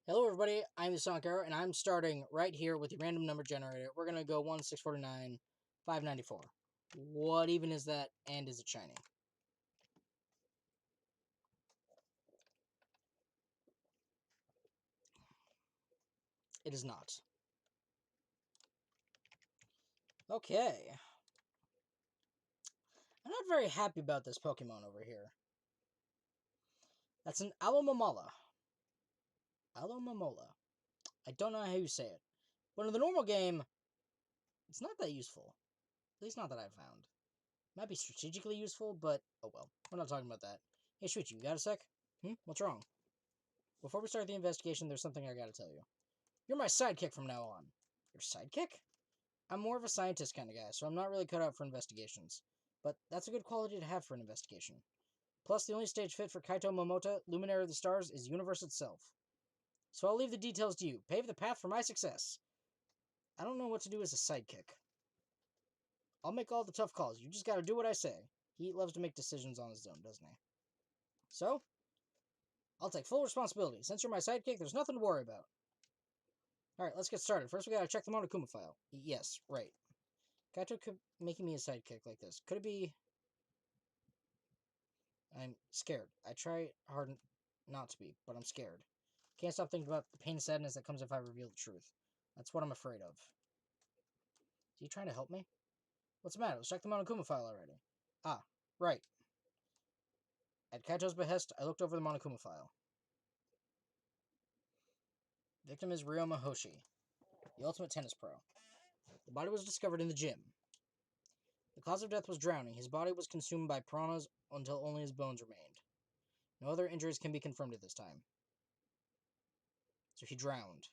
Hello everybody, I'm the Sonic Arrow, and I'm starting right here with the random number generator. We're going to go 1, 649, 594. What even is that, and is it shiny? It is not. Okay. I'm not very happy about this Pokemon over here. That's an Alomomola. Alomomola. I don't know how you say it. But in the normal game, it's not that useful. At least not that I've found. Might be strategically useful, but oh well. We're not talking about that. Hey, Shuichi, you got a sec? What's wrong? Before we start the investigation, there's something I gotta tell you. You're my sidekick from now on. Your sidekick? I'm more of a scientist kind of guy, so I'm not really cut out for investigations. But that's a good quality to have for an investigation. Plus, the only stage fit for Kaito Momota, Luminary of the Stars, is universe itself. So I'll leave the details to you. Pave the path for my success. I don't know what to do as a sidekick. I'll make all the tough calls. You just gotta do what I say. He loves to make decisions on his own, doesn't he? So, I'll take full responsibility. Since you're my sidekick, there's nothing to worry about. Alright, let's get started. First, we gotta check the Monokuma file. Yes, right. Kaito could making me a sidekick like this. Could it be... I'm scared. I try hard not to be, but I'm scared. Can't stop thinking about the pain and sadness that comes if I reveal the truth. That's what I'm afraid of. Are you trying to help me? What's the matter? Let's check the Monokuma file already. Ah, right. At Kaito's behest, I looked over the Monokuma file. Victim is Ryoma Hoshi, the ultimate tennis pro. The body was discovered in the gym. The cause of death was drowning. His body was consumed by piranhas until only his bones remained. No other injuries can be confirmed at this time. So he drowned.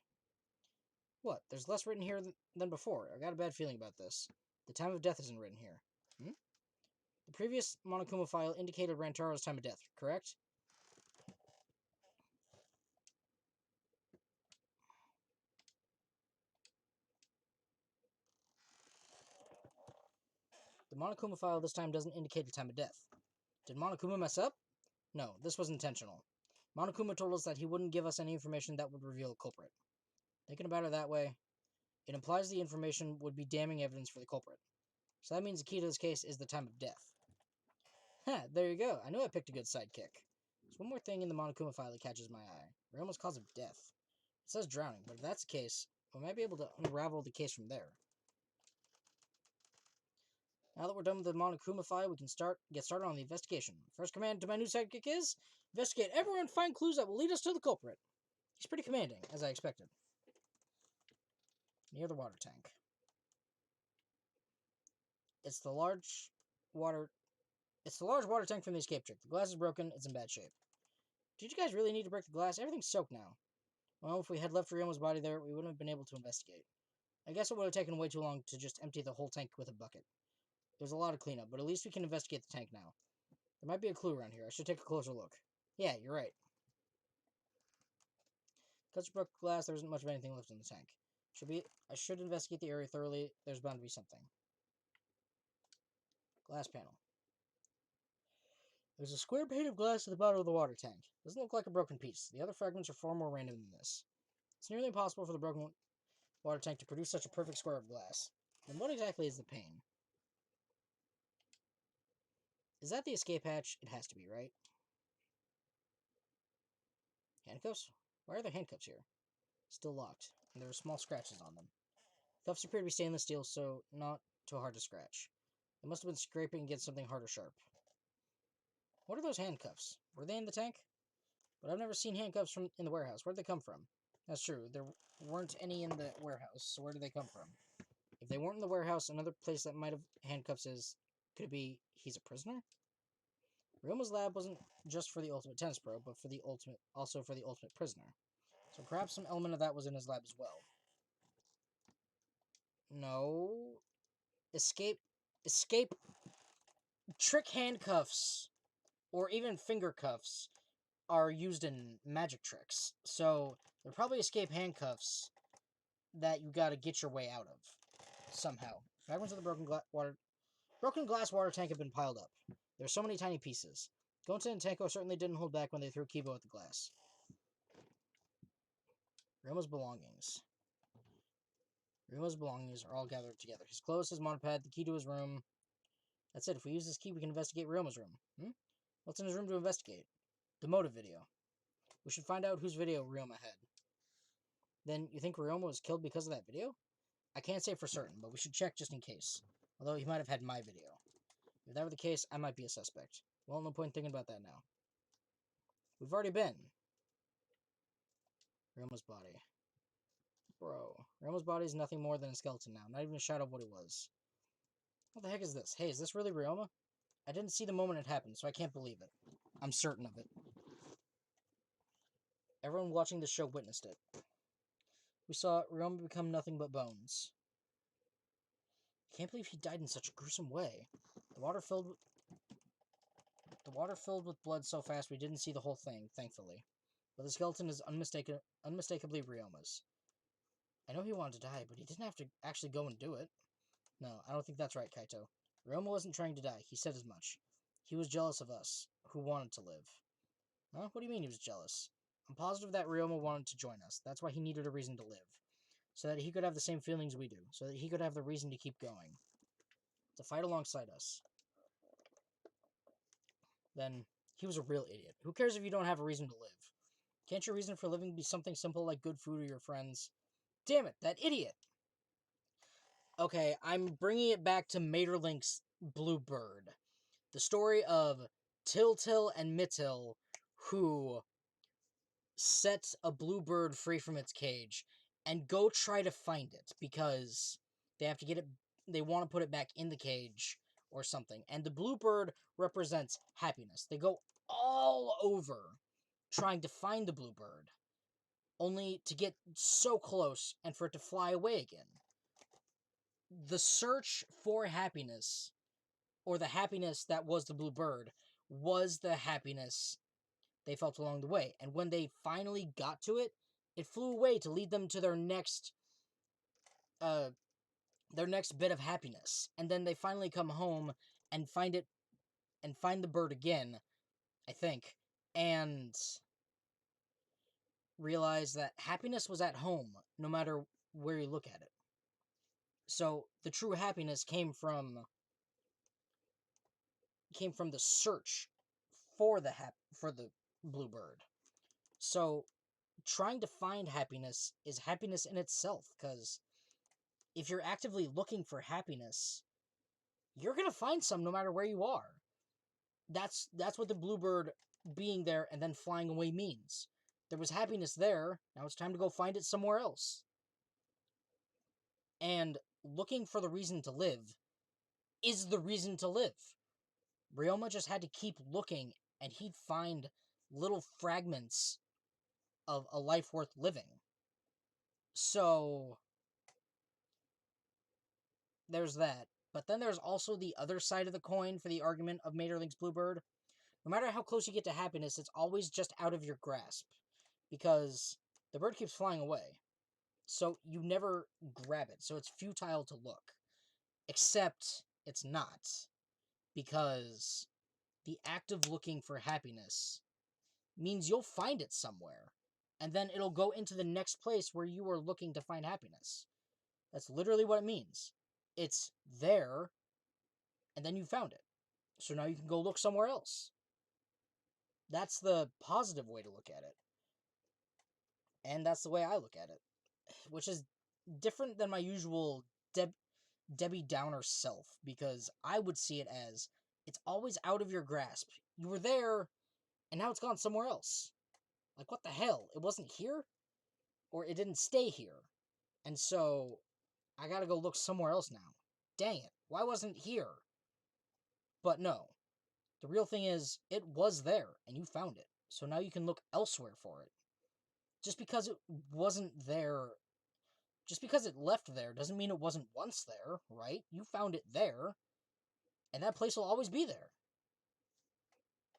What? There's less written here than before. I got a bad feeling about this. The time of death isn't written here. The previous Monokuma file indicated Rantaro's time of death, correct? The Monokuma file this time doesn't indicate the time of death. Did Monokuma mess up? No, this was intentional. Monokuma told us that he wouldn't give us any information that would reveal a culprit. Thinking about it that way, it implies the information would be damning evidence for the culprit. So that means the key to this case is the time of death. Ha, there you go. I knew I picked a good sidekick. There's one more thing in the Monokuma file that catches my eye. Ryoma's cause of death. It says drowning, but if that's the case, we might be able to unravel the case from there. Now that we're done with the Monokuma file, we can get started on the investigation. First command to my new sidekick is, investigate everyone and find clues that will lead us to the culprit. He's pretty commanding, as I expected. Near the water tank. It's the large water tank from the escape trick. The glass is broken, it's in bad shape. Did you guys really need to break the glass? Everything's soaked now. Well, if we had left Ryoma's body there, we wouldn't have been able to investigate. I guess it would have taken way too long to just empty the whole tank with a bucket. There's a lot of cleanup, but at least we can investigate the tank now. There might be a clue around here. I should take a closer look. Yeah, you're right. Because broke glass, there isn't much of anything left in the tank. I should investigate the area thoroughly. There's bound to be something. Glass panel. There's a square pane of glass at the bottom of the water tank. Doesn't look like a broken piece. The other fragments are far more random than this. It's nearly impossible for the broken water tank to produce such a perfect square of glass. Then what exactly is the pane? Is that the escape hatch? It has to be, right? Handcuffs? Why are there handcuffs here? Still locked, and there are small scratches on them. Cuffs appear to be stainless steel, so not too hard to scratch. They must have been scraping against something hard or sharp. What are those handcuffs? Were they in the tank? But I've never seen handcuffs in the warehouse. Where'd they come from? That's true. There weren't any in the warehouse, so where did they come from? If they weren't in the warehouse, another place that might have handcuffs is... Could it be he's a prisoner? Ryoma's lab wasn't just for the ultimate tennis pro, but also for the ultimate prisoner. So perhaps some element of that was in his lab as well. No. Escape trick handcuffs, or even finger cuffs, are used in magic tricks. So they're probably escape handcuffs that you gotta get your way out of. Somehow. Fragments of the broken glass water tank have been piled up. There's so many tiny pieces. Gonta and Tenko certainly didn't hold back when they threw Kibo at the glass. Ryoma's belongings. Ryoma's belongings are all gathered together. His clothes, his monopod, the key to his room. That's it. If we use this key, we can investigate Ryoma's room. What's in his room to investigate? The motive video. We should find out whose video Ryoma had. Then, you think Ryoma was killed because of that video? I can't say for certain, but we should check just in case. Although he might have had my video. If that were the case, I might be a suspect. Well, no point thinking about that now. We've already been. Ryoma's body. Bro. Ryoma's body is nothing more than a skeleton now. Not even a shadow of what it was. What the heck is this? Hey, is this really Ryoma? I didn't see the moment it happened, so I can't believe it. I'm certain of it. Everyone watching the show witnessed it. We saw Ryoma become nothing but bones. I can't believe he died in such a gruesome way. The water filled with blood so fast we didn't see the whole thing, thankfully. But the skeleton is unmistakably Ryoma's. I know he wanted to die, but he didn't have to actually go and do it. No, I don't think that's right, Kaito. Ryoma wasn't trying to die. He said as much. He was jealous of us, who wanted to live. Huh? What do you mean he was jealous? I'm positive that Ryoma wanted to join us. That's why he needed a reason to live. So that he could have the same feelings we do. So that he could have the reason to keep going. To fight alongside us. Then, he was a real idiot. Who cares if you don't have a reason to live? Can't your reason for living be something simple like good food or your friends? Damn it, that idiot! Okay, I'm bringing it back to Maeterlinck's Bluebird. The story of Tiltil and Mittil, who set a bluebird free from its cage and go try to find it because they have to get it. They want to put it back in the cage or something. And the bluebird represents happiness. They go all over trying to find the bluebird, only to get so close and for it to fly away again. The search for happiness, or the happiness that was the bluebird, was the happiness they felt along the way. And when they finally got to it, it flew away to lead them to their next bit of happiness. And then they finally come home and find it, and find the bird again, I think, and realize that happiness was at home, no matter where you look at it. So the true happiness came from the search for the bluebird. So trying to find happiness is happiness in itself, because if you're actively looking for happiness, you're gonna find some no matter where you are. That's what the bluebird being there and then flying away means. There was happiness there, now it's time to go find it somewhere else. And looking for the reason to live is the reason to live. Ryoma just had to keep looking, and he'd find little fragments of a life worth living. So there's that. But then there's also the other side of the coin for the argument of Maeterlinck's Bluebird. No matter how close you get to happiness, it's always just out of your grasp. Because the bird keeps flying away. So you never grab it. So it's futile to look. Except it's not. Because the act of looking for happiness means you'll find it somewhere. And then it'll go into the next place where you are looking to find happiness. That's literally what it means. It's there, and then you found it. So now you can go look somewhere else. That's the positive way to look at it. And that's the way I look at it. Which is different than my usual Debbie Downer self, because I would see it as, it's always out of your grasp. You were there, and now it's gone somewhere else. Like, what the hell? It wasn't here? Or it didn't stay here. And so, I gotta go look somewhere else now. Dang it, why wasn't it here? But no. The real thing is, it was there, and you found it. So now you can look elsewhere for it. Just because it wasn't there, just because it left there, doesn't mean it wasn't once there, right? You found it there, and that place will always be there.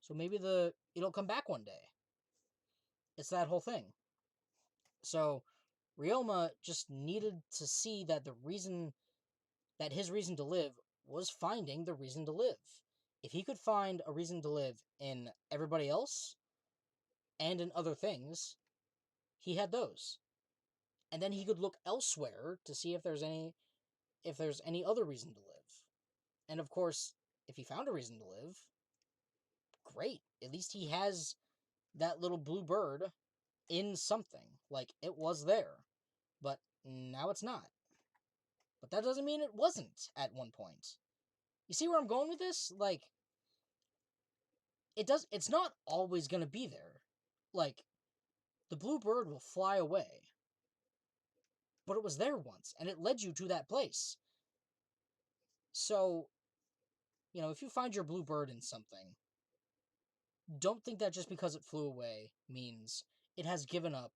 So maybe it'll come back one day. It's that whole thing. So, Ryoma just needed to see that his reason to live was finding the reason to live. If he could find a reason to live in everybody else, and in other things, he had those. and then he could look elsewhere to see if there's any other reason to live. And of course, if he found a reason to live, great. At least he has that little blue bird in something. Like, it was there. But now it's not. But that doesn't mean it wasn't at one point. You see where I'm going with this? Like, it's not always gonna be there. Like, the blue bird will fly away. But it was there once, and it led you to that place. So, if you find your blue bird in something, don't think that just because it flew away means it has given up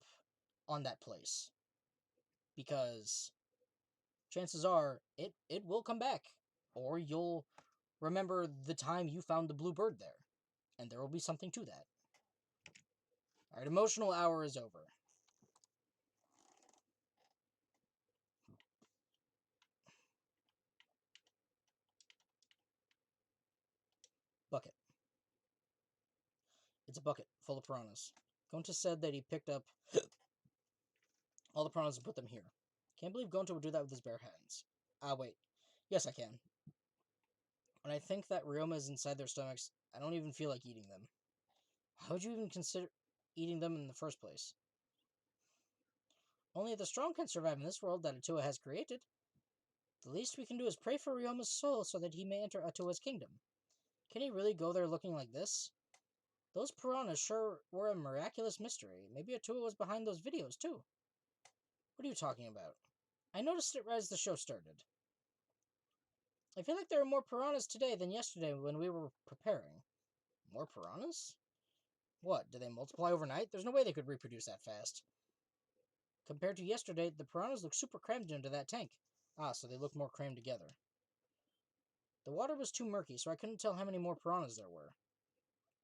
on that place. Because chances are it will come back. Or you'll remember the time you found the blue bird there. And there will be something to that. Alright, emotional hour is over. Bucket. It's a bucket full of piranhas. Gonta said that he picked up all the piranhas and put them here. Can't believe Gonta would do that with his bare hands. Wait. Yes, I can. When I think that Ryoma is inside their stomachs, I don't even feel like eating them. How would you even consider eating them in the first place? Only the strong can survive in this world that Atua has created. The least we can do is pray for Ryoma's soul so that he may enter Atua's kingdom. Can he really go there looking like this? Those piranhas sure were a miraculous mystery. Maybe Atua was behind those videos, too. What are you talking about? I noticed it right as the show started. I feel like there are more piranhas today than yesterday when we were preparing. More piranhas? What, do they multiply overnight? There's no way they could reproduce that fast. Compared to yesterday, the piranhas look super crammed into that tank. So they look more crammed together. The water was too murky, so I couldn't tell how many more piranhas there were.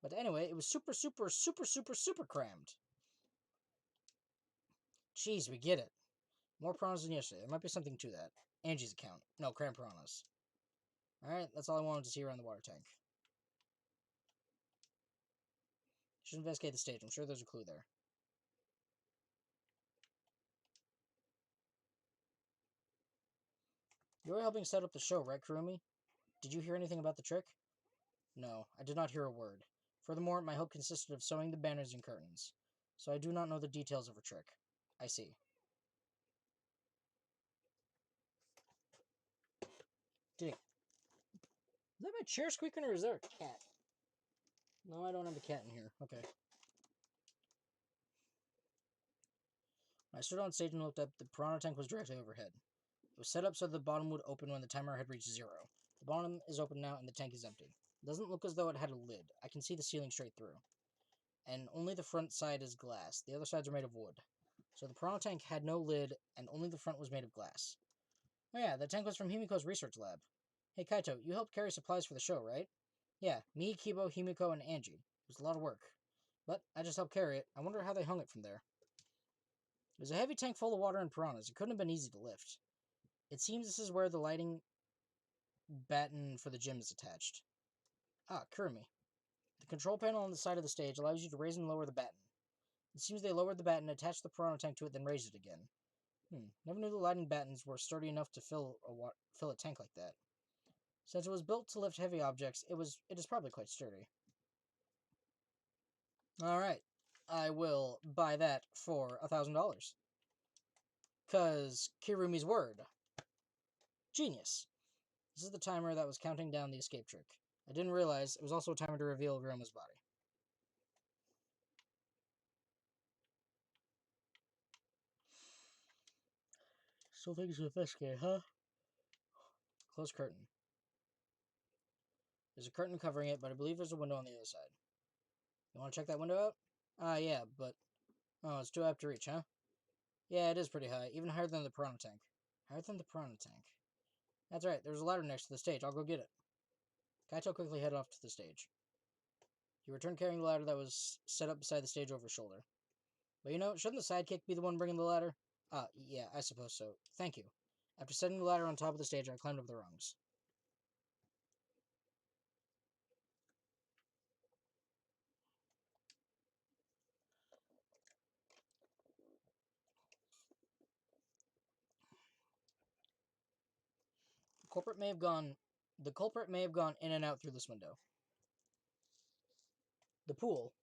But anyway, it was super, super, super, super, super crammed. Jeez, we get it. More piranhas than yesterday. There might be something to that. Angie's account. No, crammed piranhas. Alright, that's all I wanted to see around the water tank. Should investigate the stage. I'm sure there's a clue there. You were helping set up the show, right, Kurumi? Did you hear anything about the trick? No, I did not hear a word. Furthermore, my help consisted of sewing the banners and curtains, so I do not know the details of her trick. I see. Dang. Is that my chair squeaking or is there a cat? No, I don't have a cat in here. Okay. When I stood on stage and looked up, the piranha tank was directly overhead. It was set up so the bottom would open when the timer had reached 0. The bottom is open now and the tank is empty. It doesn't look as though it had a lid. I can see the ceiling straight through. And only the front side is glass. The other sides are made of wood. So the piranha tank had no lid, and only the front was made of glass. Oh yeah, the tank was from Himiko's research lab. Hey Kaito, you helped carry supplies for the show, right? Yeah, me, Kibo, Himiko, and Angie. It was a lot of work. But I just helped carry it. I wonder how they hung it from there. It was a heavy tank full of water and piranhas. It couldn't have been easy to lift. It seems this is where the lighting batten for the gym is attached. Kurumi. The control panel on the side of the stage allows you to raise and lower the batten. It seems they lowered the batten, attached the piranha tank to it, then raised it again. Never knew the lighting battens were sturdy enough to fill a tank like that. Since it was built to lift heavy objects, it is probably quite sturdy. Alright. I will buy that for $1,000. 'Cause Kirumi's word. Genius. This is the timer that was counting down the escape trick. I didn't realize it was also a timer to reveal Ryoma's body. Still thinks with this game, huh? Close curtain. There's a curtain covering it, but I believe there's a window on the other side. You want to check that window out? Yeah, but... Oh, it's too high up to reach, huh? Yeah, it is pretty high. Even higher than the piranha tank. Higher than the piranha tank. That's right, there's a ladder next to the stage. I'll go get it. Kaito quickly headed off to the stage. He returned carrying the ladder that was set up beside the stage over his shoulder. But shouldn't the sidekick be the one bringing the ladder? Yeah, I suppose so. Thank you. After setting the ladder on top of the stage, I climbed up the rungs. culprit may have gone. The culprit may have gone in and out through this window. The pool.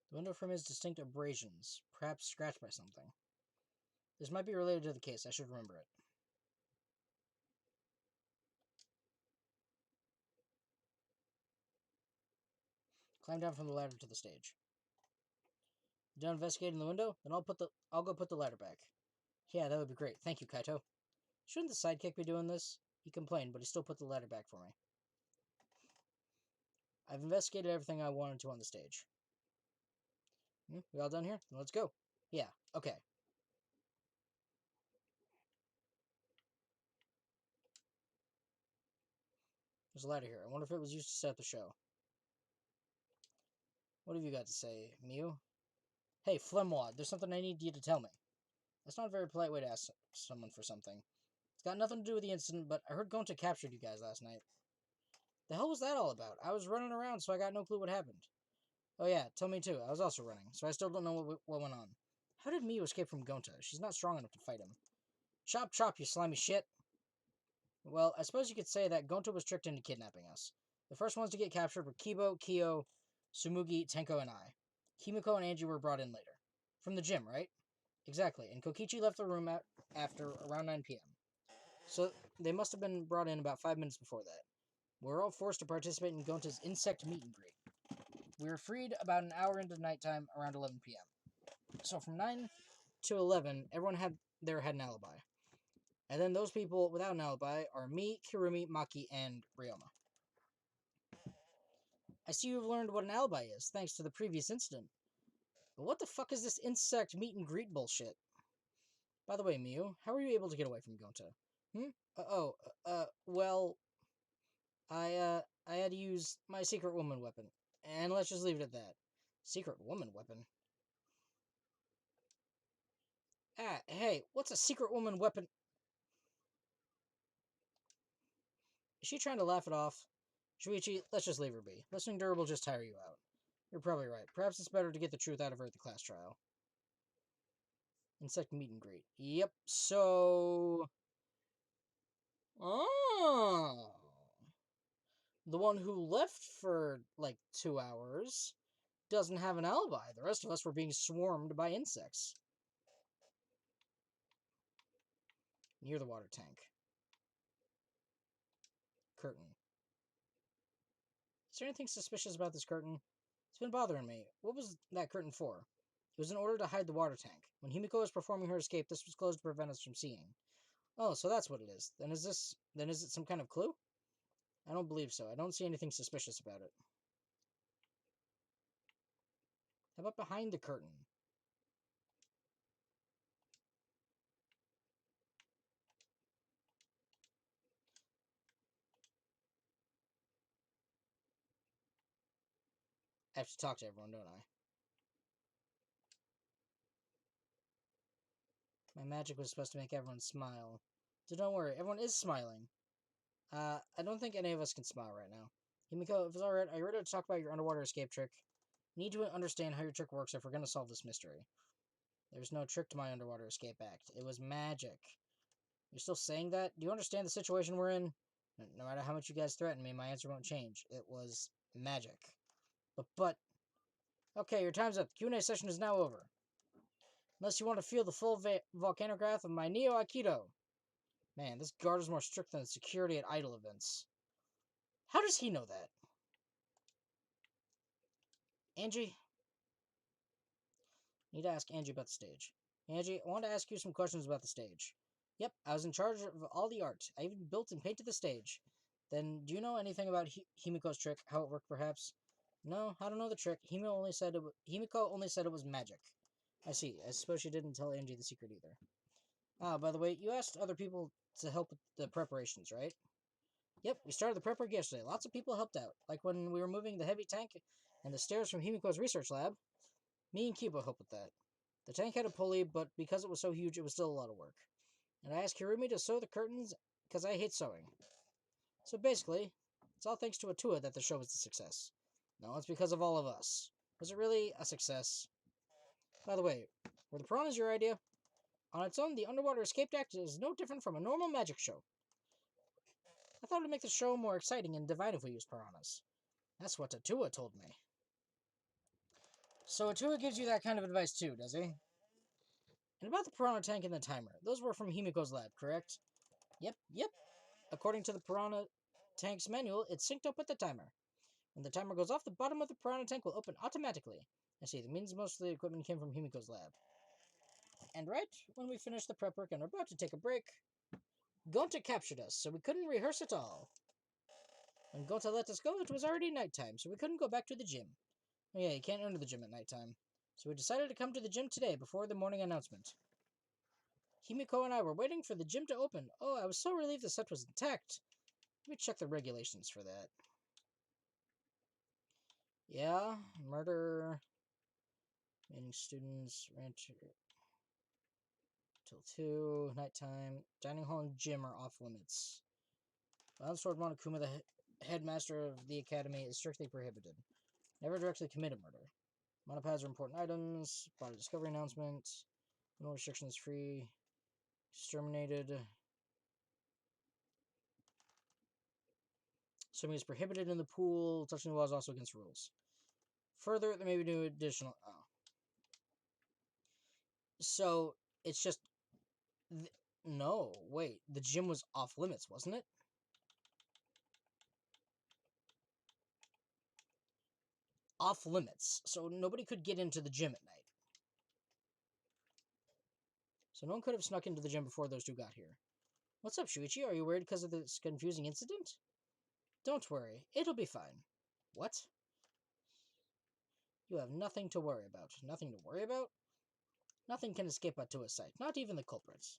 The window frame has distinct abrasions, perhaps scratched by something. This might be related to the case. I should remember it. Climb down from the ladder to the stage. Done investigating the window? Then I'll go put the ladder back. Yeah, that would be great. Thank you, Kaito. Shouldn't the sidekick be doing this? He complained, but he still put the ladder back for me. I've investigated everything I wanted to on the stage. We all done here? Then let's go. Yeah, okay. There's a ladder here. I wonder if it was used to set up the show. What have you got to say, Miu? Hey, Flemwad, there's something I need you to tell me. That's not a very polite way to ask someone for something. It's got nothing to do with the incident, but I heard Gonta captured you guys last night. The hell was that all about? I was running around, so I got no clue what happened. Oh yeah, tell me too. I was also running, so I still don't know what went on. How did Miu escape from Gonta? She's not strong enough to fight him. Chop chop, you slimy shit. Well, I suppose you could say that Gonta was tricked into kidnapping us. The first ones to get captured were Kibo, Kyo, Sumugi, Tenko, and I. Himiko and Angie were brought in later. From the gym, right? Exactly, and Kokichi left the room after around 9 p.m. So they must have been brought in about 5 minutes before that. We were all forced to participate in Gonta's insect meet and greet. We were freed about an hour into nighttime around 11 p.m. So from 9 to 11, everyone had an alibi. And then those people without an alibi are me, Kirumi, Maki, and Ryoma. I see you've learned what an alibi is, thanks to the previous incident. But what the fuck is this insect meet and greet bullshit? By the way, Miu, how were you able to get away from Gonta? Well, I had to use my secret woman weapon. And let's just leave it at that. Secret woman weapon? Ah, hey, what's a secret woman weapon? Is she trying to laugh it off? Shuichi, let's just leave her be. Listening to her will just tire you out. You're probably right. Perhaps it's better to get the truth out of her at the class trial. Insect meet and greet. Yep, so... Oh... The one who left for, like, 2 hours doesn't have an alibi. The rest of us were being swarmed by insects. Near the water tank. Curtain. Is there anything suspicious about this curtain? It's been bothering me. What was that curtain for? It was in order to hide the water tank. When Himiko was performing her escape, this was closed to prevent us from seeing. Oh, so that's what it is. Then is it some kind of clue? I don't believe so. I don't see anything suspicious about it. How about behind the curtain? I have to talk to everyone, don't I? My magic was supposed to make everyone smile. So don't worry, everyone is smiling. I don't think any of us can smile right now. Himiko, if it's alright, are you ready to talk about your underwater escape trick? You need to understand how your trick works if we're going to solve this mystery. There's no trick to my underwater escape act. It was magic. You're still saying that? Do you understand the situation we're in? No matter how much you guys threaten me, my answer won't change. It was magic. But... Okay, your time's up. The Q&A session is now over. Unless you want to feel the full volcanograph of my Neo Aikido. Man, this guard is more strict than security at idol events. How does he know that? Angie? Need to ask Angie about the stage. Angie, I want to ask you some questions about the stage. Yep, I was in charge of all the art. I even built and painted the stage. Then, do you know anything about Himiko's trick? How it worked, perhaps? No, I don't know the trick. Himiko only said it was magic. I see. I suppose she didn't tell Angie the secret either. Ah, by the way, you asked other people to help with the preparations, right? Yep, we started the prep work yesterday. Lots of people helped out. Like when we were moving the heavy tank and the stairs from Himiko's research lab. Me and Kiba helped with that. The tank had a pulley, but because it was so huge, it was still a lot of work. And I asked Hirumi to sew the curtains because I hate sewing. So basically, it's all thanks to Atua that the show was a success. No, it's because of all of us. Was it really a success? By the way, were the piranhas your idea? On its own, the underwater escape act is no different from a normal magic show. I thought it would make the show more exciting and divine if we used piranhas. That's what Atua told me. So Atua gives you that kind of advice too, does he? And about the piranha tank and the timer, those were from Himiko's lab, correct? Yep. According to the piranha tank's manual, it's synced up with the timer. When the timer goes off, the bottom of the piranha tank will open automatically. I see, that means most of the equipment came from Himiko's lab. And right when we finished the prep work and are about to take a break, Gonta captured us, so we couldn't rehearse at all. When Gonta let us go, it was already nighttime, so we couldn't go back to the gym. Oh yeah, you can't enter the gym at nighttime. So we decided to come to the gym today before the morning announcement. Himiko and I were waiting for the gym to open. Oh, I was so relieved the set was intact. Let me check the regulations for that. Yeah, murder, remaining students, ranch till 2, nighttime, dining hall and gym are off limits. Violence toward Monokuma, the headmaster of the academy, is strictly prohibited. Never directly commit a murder. Monopads are important items, body discovery announcement, no restrictions free, exterminated. Swimming is prohibited in the pool, touching the wall is also against rules. Further, there may be new additional... Oh. So, it's just... No, wait. The gym was off limits, wasn't it? Off limits. So nobody could get into the gym at night. So no one could have snuck into the gym before those two got here. What's up, Shuichi? Are you worried because of this confusing incident? Don't worry. It'll be fine. What? You have nothing to worry about. Nothing to worry about? Nothing can escape Atua's sight, not even the culprits.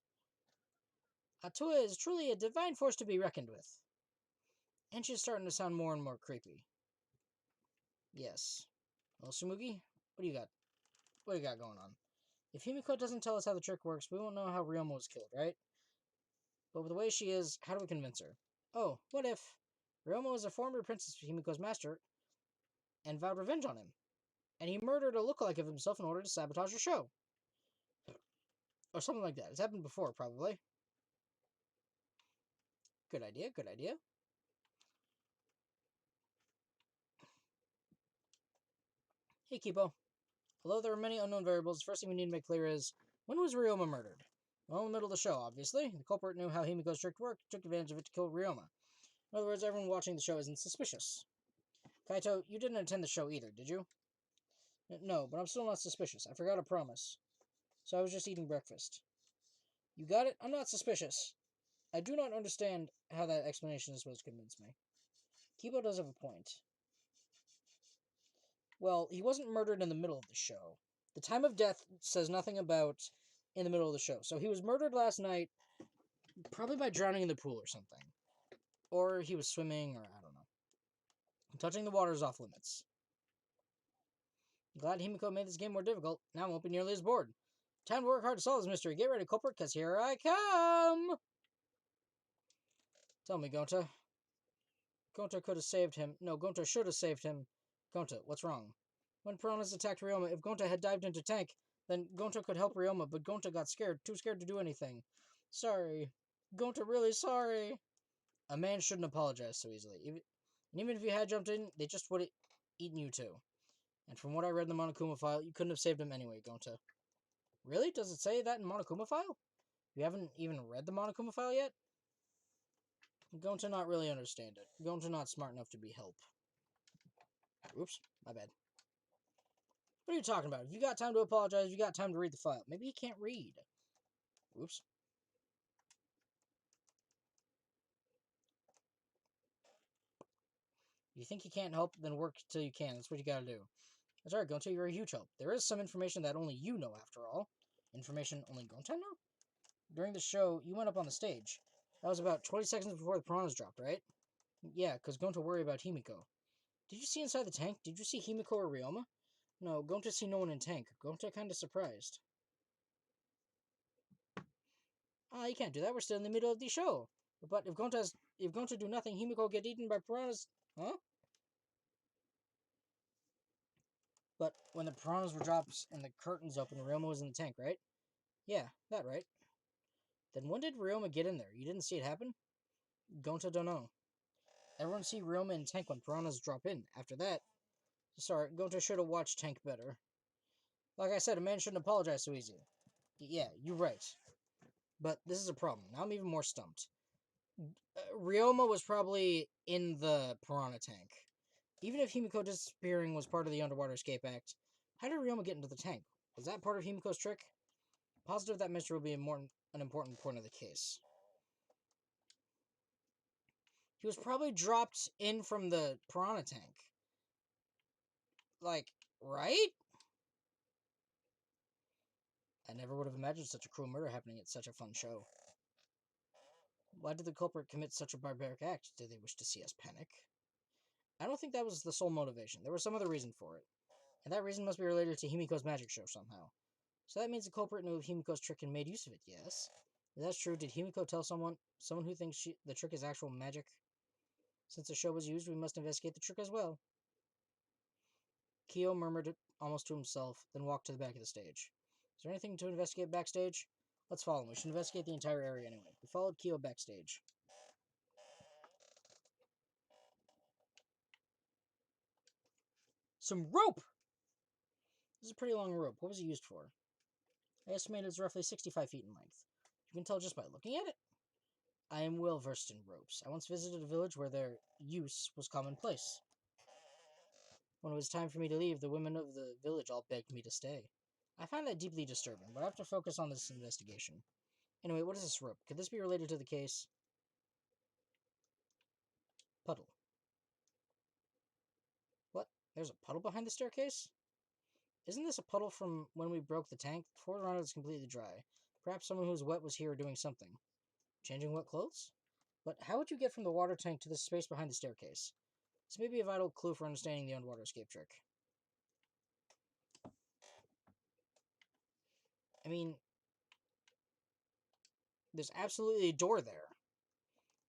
Atua is truly a divine force to be reckoned with. And she's starting to sound more and more creepy. Yes. Well, Shumugi, what do you got? What do you got going on? If Himiko doesn't tell us how the trick works, we won't know how Ryoma was killed, right? But with the way she is, how do we convince her? Oh, what if Ryoma was a former Princess Himiko's master and vowed revenge on him, and he murdered a lookalike of himself in order to sabotage her show? Or something like that. It's happened before, probably. Good idea, good idea. Hey, Kipo. Although there are many unknown variables, the first thing we need to make clear is, when was Ryoma murdered? Well, in the middle of the show, obviously. The culprit knew how Himiko's trick worked, took advantage of it to kill Ryoma. In other words, everyone watching the show isn't suspicious. Kaito, you didn't attend the show either, did you? No, but I'm still not suspicious. I forgot a promise. So I was just eating breakfast. You got it? I'm not suspicious. I do not understand how that explanation is supposed to convince me. Kibo does have a point. Well, he wasn't murdered in the middle of the show. The time of death says nothing about in the middle of the show. So he was murdered last night, probably by drowning in the pool or something. Or he was swimming, or I don't know. Touching the water is off limits. I'm glad Himiko made this game more difficult. Now I won't be nearly as bored. Time to work hard to solve this mystery. Get ready, culprit, because here I come! Tell me, Gonta. Gonta could have saved him. No, Gonta should have saved him. Gonta, what's wrong? When piranhas attacked Ryoma, if Gonta had dived into tank, then Gonta could help Ryoma, but Gonta got scared, too scared to do anything. Sorry. Gonta, really sorry. A man shouldn't apologize so easily. Even if you had jumped in, they just would have eaten you too. And from what I read in the Monokuma file, you couldn't have saved him anyway, Gonta. Really? Does it say that in Monokuma file? You haven't even read the Monokuma file yet? Gonta not really understand it. Gonta not smart enough to be help. Oops, my bad. What are you talking about? If you got time to apologize, if you got time to read the file. Maybe he can't read. Oops. You think you can't help, then work till you can. That's what you gotta do. That's alright, Gonta, you're a huge help. There is some information that only you know, after all. Information only Gonta know? During the show, you went up on the stage. That was about 20 seconds before the piranhas dropped, right? Yeah, because Gonta worried about Himiko. Did you see inside the tank? Did you see Himiko or Ryoma? No, going to see no one in tank. Going to kinda surprised. Ah, you can't do that. We're still in the middle of the show. But if Gonta do nothing, Himiko get eaten by piranhas. Huh? But when the piranhas were dropped and the curtains opened, Ryoma was in the tank, right? Yeah, that right. Then when did Ryoma get in there? You didn't see it happen? Gonta don't know. Everyone see Ryoma in tank when piranhas drop in. After that, sorry, Gonta should have watched tank better. Like I said, a man shouldn't apologize so easy. Yeah, you're right. But this is a problem. Now I'm even more stumped. Ryoma was probably in the piranha tank. Even if Himiko disappearing was part of the Underwater Escape Act, how did Ryoma get into the tank? Was that part of Himiko's trick? Positive that mystery will be an important point of the case. He was probably dropped in from the piranha tank. Like, right? I never would have imagined such a cruel murder happening at such a fun show. Why did the culprit commit such a barbaric act? Did they wish to see us panic? I don't think that was the sole motivation. There was some other reason for it. And that reason must be related to Himiko's magic show somehow. So that means the culprit knew of Himiko's trick and made use of it, yes? If that's true, did Himiko tell someone who thinks the trick is actual magic? Since the show was used, we must investigate the trick as well. Kyo murmured almost to himself, then walked to the back of the stage. Is there anything to investigate backstage? Let's follow him. We should investigate the entire area anyway. We followed Kyo backstage. Some rope! This is a pretty long rope. What was it used for? I estimate it's roughly 65 feet in length. You can tell just by looking at it. I am well versed in ropes. I once visited a village where their use was commonplace. When it was time for me to leave, the women of the village all begged me to stay. I find that deeply disturbing, but I have to focus on this investigation. Anyway, what is this rope? Could this be related to the case? Puddle. What? There's a puddle behind the staircase? Isn't this a puddle from when we broke the tank? The floor around it is completely dry. Perhaps someone who was wet was here doing something. Changing wet clothes? But how would you get from the water tank to the space behind the staircase? This may be a vital clue for understanding the underwater escape trick. I mean, there's absolutely a door there.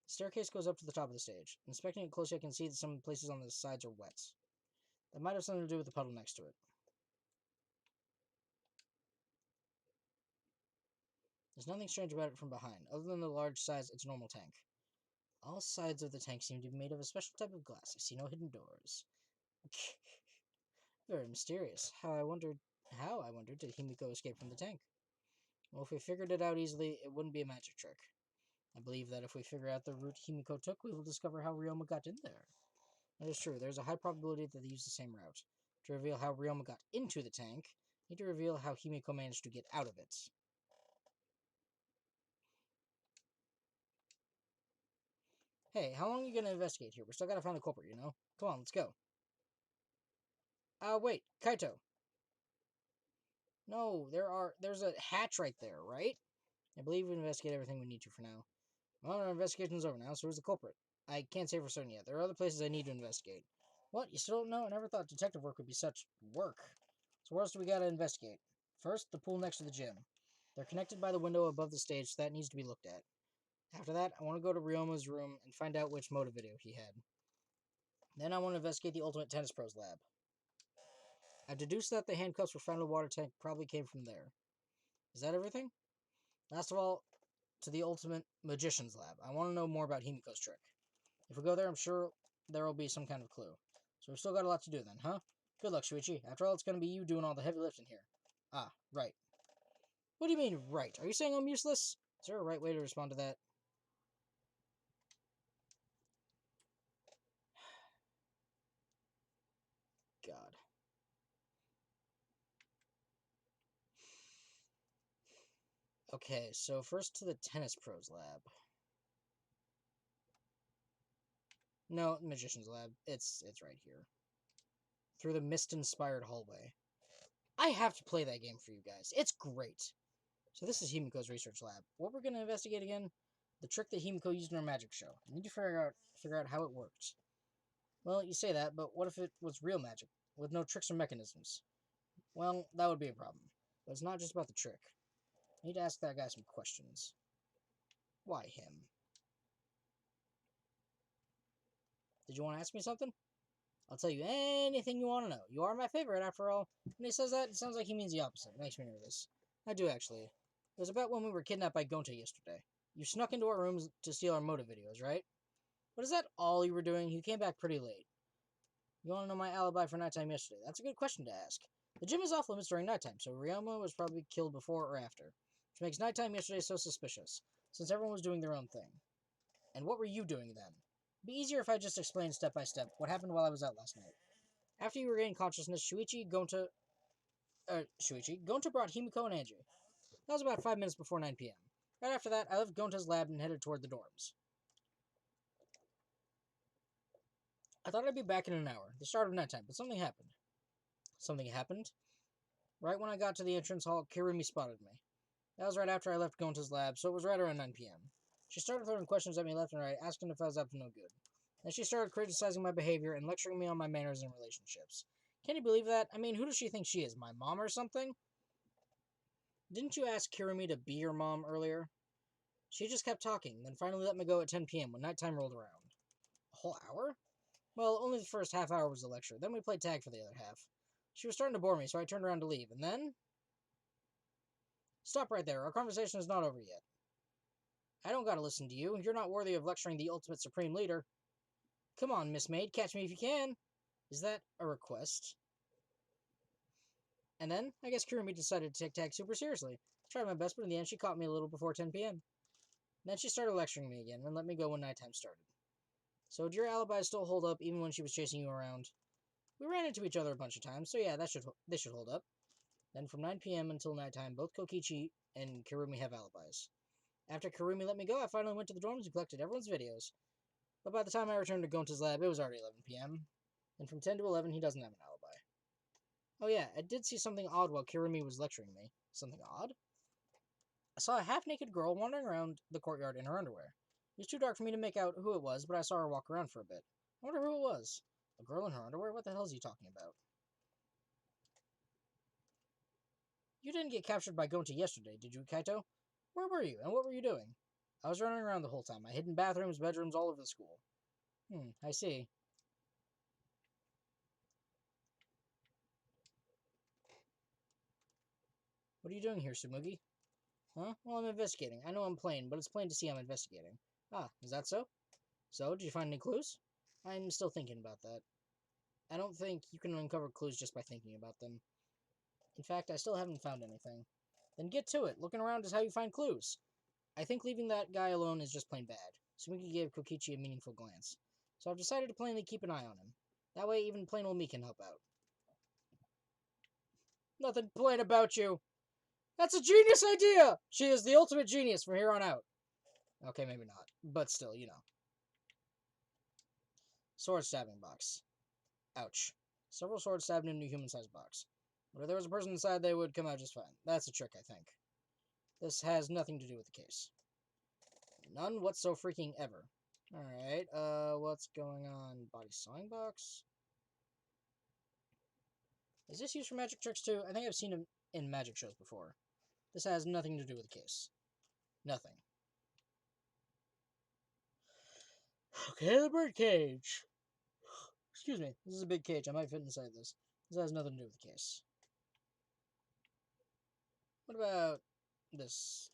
The staircase goes up to the top of the stage. Inspecting it closely, I can see that some places on the sides are wet. That might have something to do with the puddle next to it. There's nothing strange about it from behind, other than the large size it's a normal tank. All sides of the tank seem to be made of a special type of glass. I see no hidden doors. Very mysterious. How, I wondered, did Himiko escape from the tank? Well, if we figured it out easily, it wouldn't be a magic trick. I believe that if we figure out the route Himiko took, we will discover how Ryoma got in there. That is true. There's a high probability that they used the same route. To reveal how Ryoma got into the tank, we need to reveal how Himiko managed to get out of it. Hey, how long are you gonna investigate here? We still gotta find the culprit, you know? Come on, let's go. Wait, Kaito. No, there's a hatch right there, right? I believe we investigate everything we need to for now. Well, our investigation's over now, so who's the culprit? I can't say for certain yet. There are other places I need to investigate. What? You still don't know? I never thought detective work would be such work. So what else do we gotta investigate? First, the pool next to the gym. They're connected by the window above the stage, so that needs to be looked at. After that, I want to go to Ryoma's room and find out which motive video he had. Then I want to investigate the Ultimate Tennis Pros lab. I've deduced that the handcuffs were found in the water tank probably came from there. Is that everything? Last of all, to the Ultimate Magician's lab. I want to know more about Himiko's trick. If we go there, I'm sure there will be some kind of clue. So we've still got a lot to do then, huh? Good luck, Shuichi. After all, it's going to be you doing all the heavy lifting here. Ah, right. What do you mean, right? Are you saying I'm useless? Is there a right way to respond to that? God. Okay, so first to the Tennis Pros lab. No, Magician's lab. It's right here. Through the mist-inspired hallway. I have to play that game for you guys. It's great. So this is Himiko's research lab. What we're going to investigate again? The trick that Himiko used in her magic show. I need to figure out how it worked. Well, you say that, but what if it was real magic, with no tricks or mechanisms? Well, that would be a problem. But it's not just about the trick. I need to ask that guy some questions. Why him? Did you want to ask me something? I'll tell you anything you want to know. You are my favorite, after all. When he says that, it sounds like he means the opposite. It makes me nervous. I do, actually. It was about when we were kidnapped by Gonta yesterday. You snuck into our rooms to steal our motive videos, right? But is that all you were doing? You came back pretty late. You want to know my alibi for nighttime yesterday? That's a good question to ask. The gym is off limits during nighttime, so Ryoma was probably killed before or after. Which makes nighttime yesterday so suspicious, since everyone was doing their own thing. And what were you doing then? It'd be easier if I just explained step by step what happened while I was out last night. After you regained consciousness, Gonta brought Himiko and Angie. That was about 5 minutes before 9 p.m. Right after that, I left Gonta's lab and headed toward the dorms. I thought I'd be back in an hour, the start of nighttime, but something happened. Something happened? Right when I got to the entrance hall, Kirumi spotted me. That was right after I left Gonta's lab, so it was right around 9 p.m. She started throwing questions at me left and right, asking if I was up to no good. Then she started criticizing my behavior and lecturing me on my manners and relationships. Can you believe that? I mean, who does she think she is, my mom or something? Didn't you ask Kirumi to be your mom earlier? She just kept talking, then finally let me go at 10 p.m. when nighttime rolled around. A whole hour? Well, only the first half hour was the lecture, then we played tag for the other half. She was starting to bore me, so I turned around to leave, and then... Stop right there, our conversation is not over yet. I don't gotta listen to you, you're not worthy of lecturing the ultimate supreme leader. Come on, Miss Maid, catch me if you can. Is that a request? And then, I guess Kirumi decided to take tag super seriously. I tried my best, but in the end she caught me a little before 10 p.m. Then she started lecturing me again, and let me go when nighttime started. So did your alibi still hold up even when she was chasing you around? We ran into each other a bunch of times, so yeah, this should hold up. Then from 9 p.m. until nighttime, both Kokichi and Kirumi have alibis. After Kirumi let me go, I finally went to the dorms and collected everyone's videos. But by the time I returned to Gonta's lab, it was already 11 p.m. And from 10 to 11, he doesn't have an alibi. Oh yeah, I did see something odd while Kirumi was lecturing me. Something odd? I saw a half-naked girl wandering around the courtyard in her underwear. It was too dark for me to make out who it was, but I saw her walk around for a bit. I wonder who it was. A girl in her underwear? What the hell is he talking about? You didn't get captured by Gonta yesterday, did you, Kaito? Where were you, and what were you doing? I was running around the whole time. I hid in bathrooms, bedrooms, all over the school. I see. What are you doing here, Sumugi? Huh? Well, I'm investigating. I know I'm plain, but it's plain to see I'm investigating. Ah, is that so? So, did you find any clues? I'm still thinking about that. I don't think you can uncover clues just by thinking about them. In fact, I still haven't found anything. Then get to it. Looking around is how you find clues. I think leaving that guy alone is just plain bad. Sumugi gave Kokichi a meaningful glance. So I've decided to plainly keep an eye on him. That way even plain old me can help out. Nothing plain about you! That's a genius idea! She is the ultimate genius from here on out. Okay, maybe not. But still, you know. Sword stabbing box. Ouch. Several swords stabbed into a human-sized box. But if there was a person inside, they would come out just fine. That's a trick, I think. This has nothing to do with the case. None whatso freaking ever. Alright, what's going on? Body sewing box? Is this used for magic tricks too? I think I've seen him in magic shows before. This has nothing to do with the case. Nothing. Okay, the bird cage. Excuse me, this is a big cage. I might fit inside this. This has nothing to do with the case. What about this?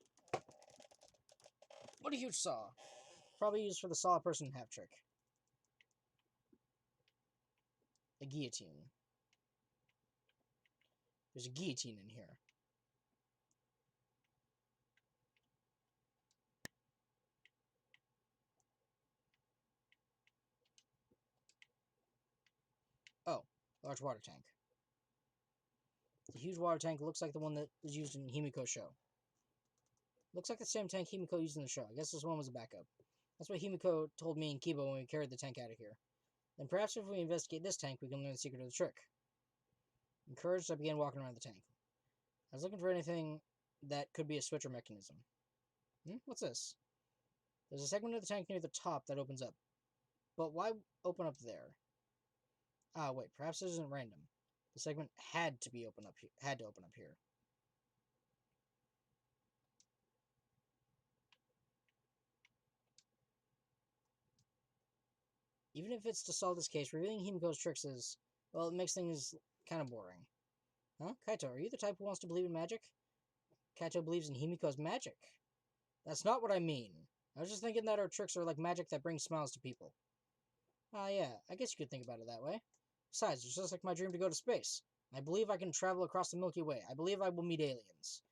What a huge saw. Probably used for the saw a person in half trick. A guillotine. There's a guillotine in here. Oh, large water tank. The huge water tank looks like the one that was used in Himiko's show. Looks like the same tank Himiko used in the show. I guess this one was a backup. That's what Himiko told me and Kiba when we carried the tank out of here. Then perhaps if we investigate this tank, we can learn the secret of the trick. Encouraged, I began walking around the tank. I was looking for anything that could be a switch or mechanism. What's this? There's a segment of the tank near the top that opens up. But why open up there? Ah, wait, perhaps this isn't random. The segment had to open up here. Even if it's to solve this case, revealing Himiko's tricks is, well, it makes things kind of boring. Huh? Kaito, are you the type who wants to believe in magic? Kaito believes in Himiko's magic. That's not what I mean. I was just thinking that her tricks are like magic that brings smiles to people. Ah, yeah, I guess you could think about it that way. Besides, it's just like my dream to go to space. I believe I can travel across the Milky Way. I believe I will meet aliens.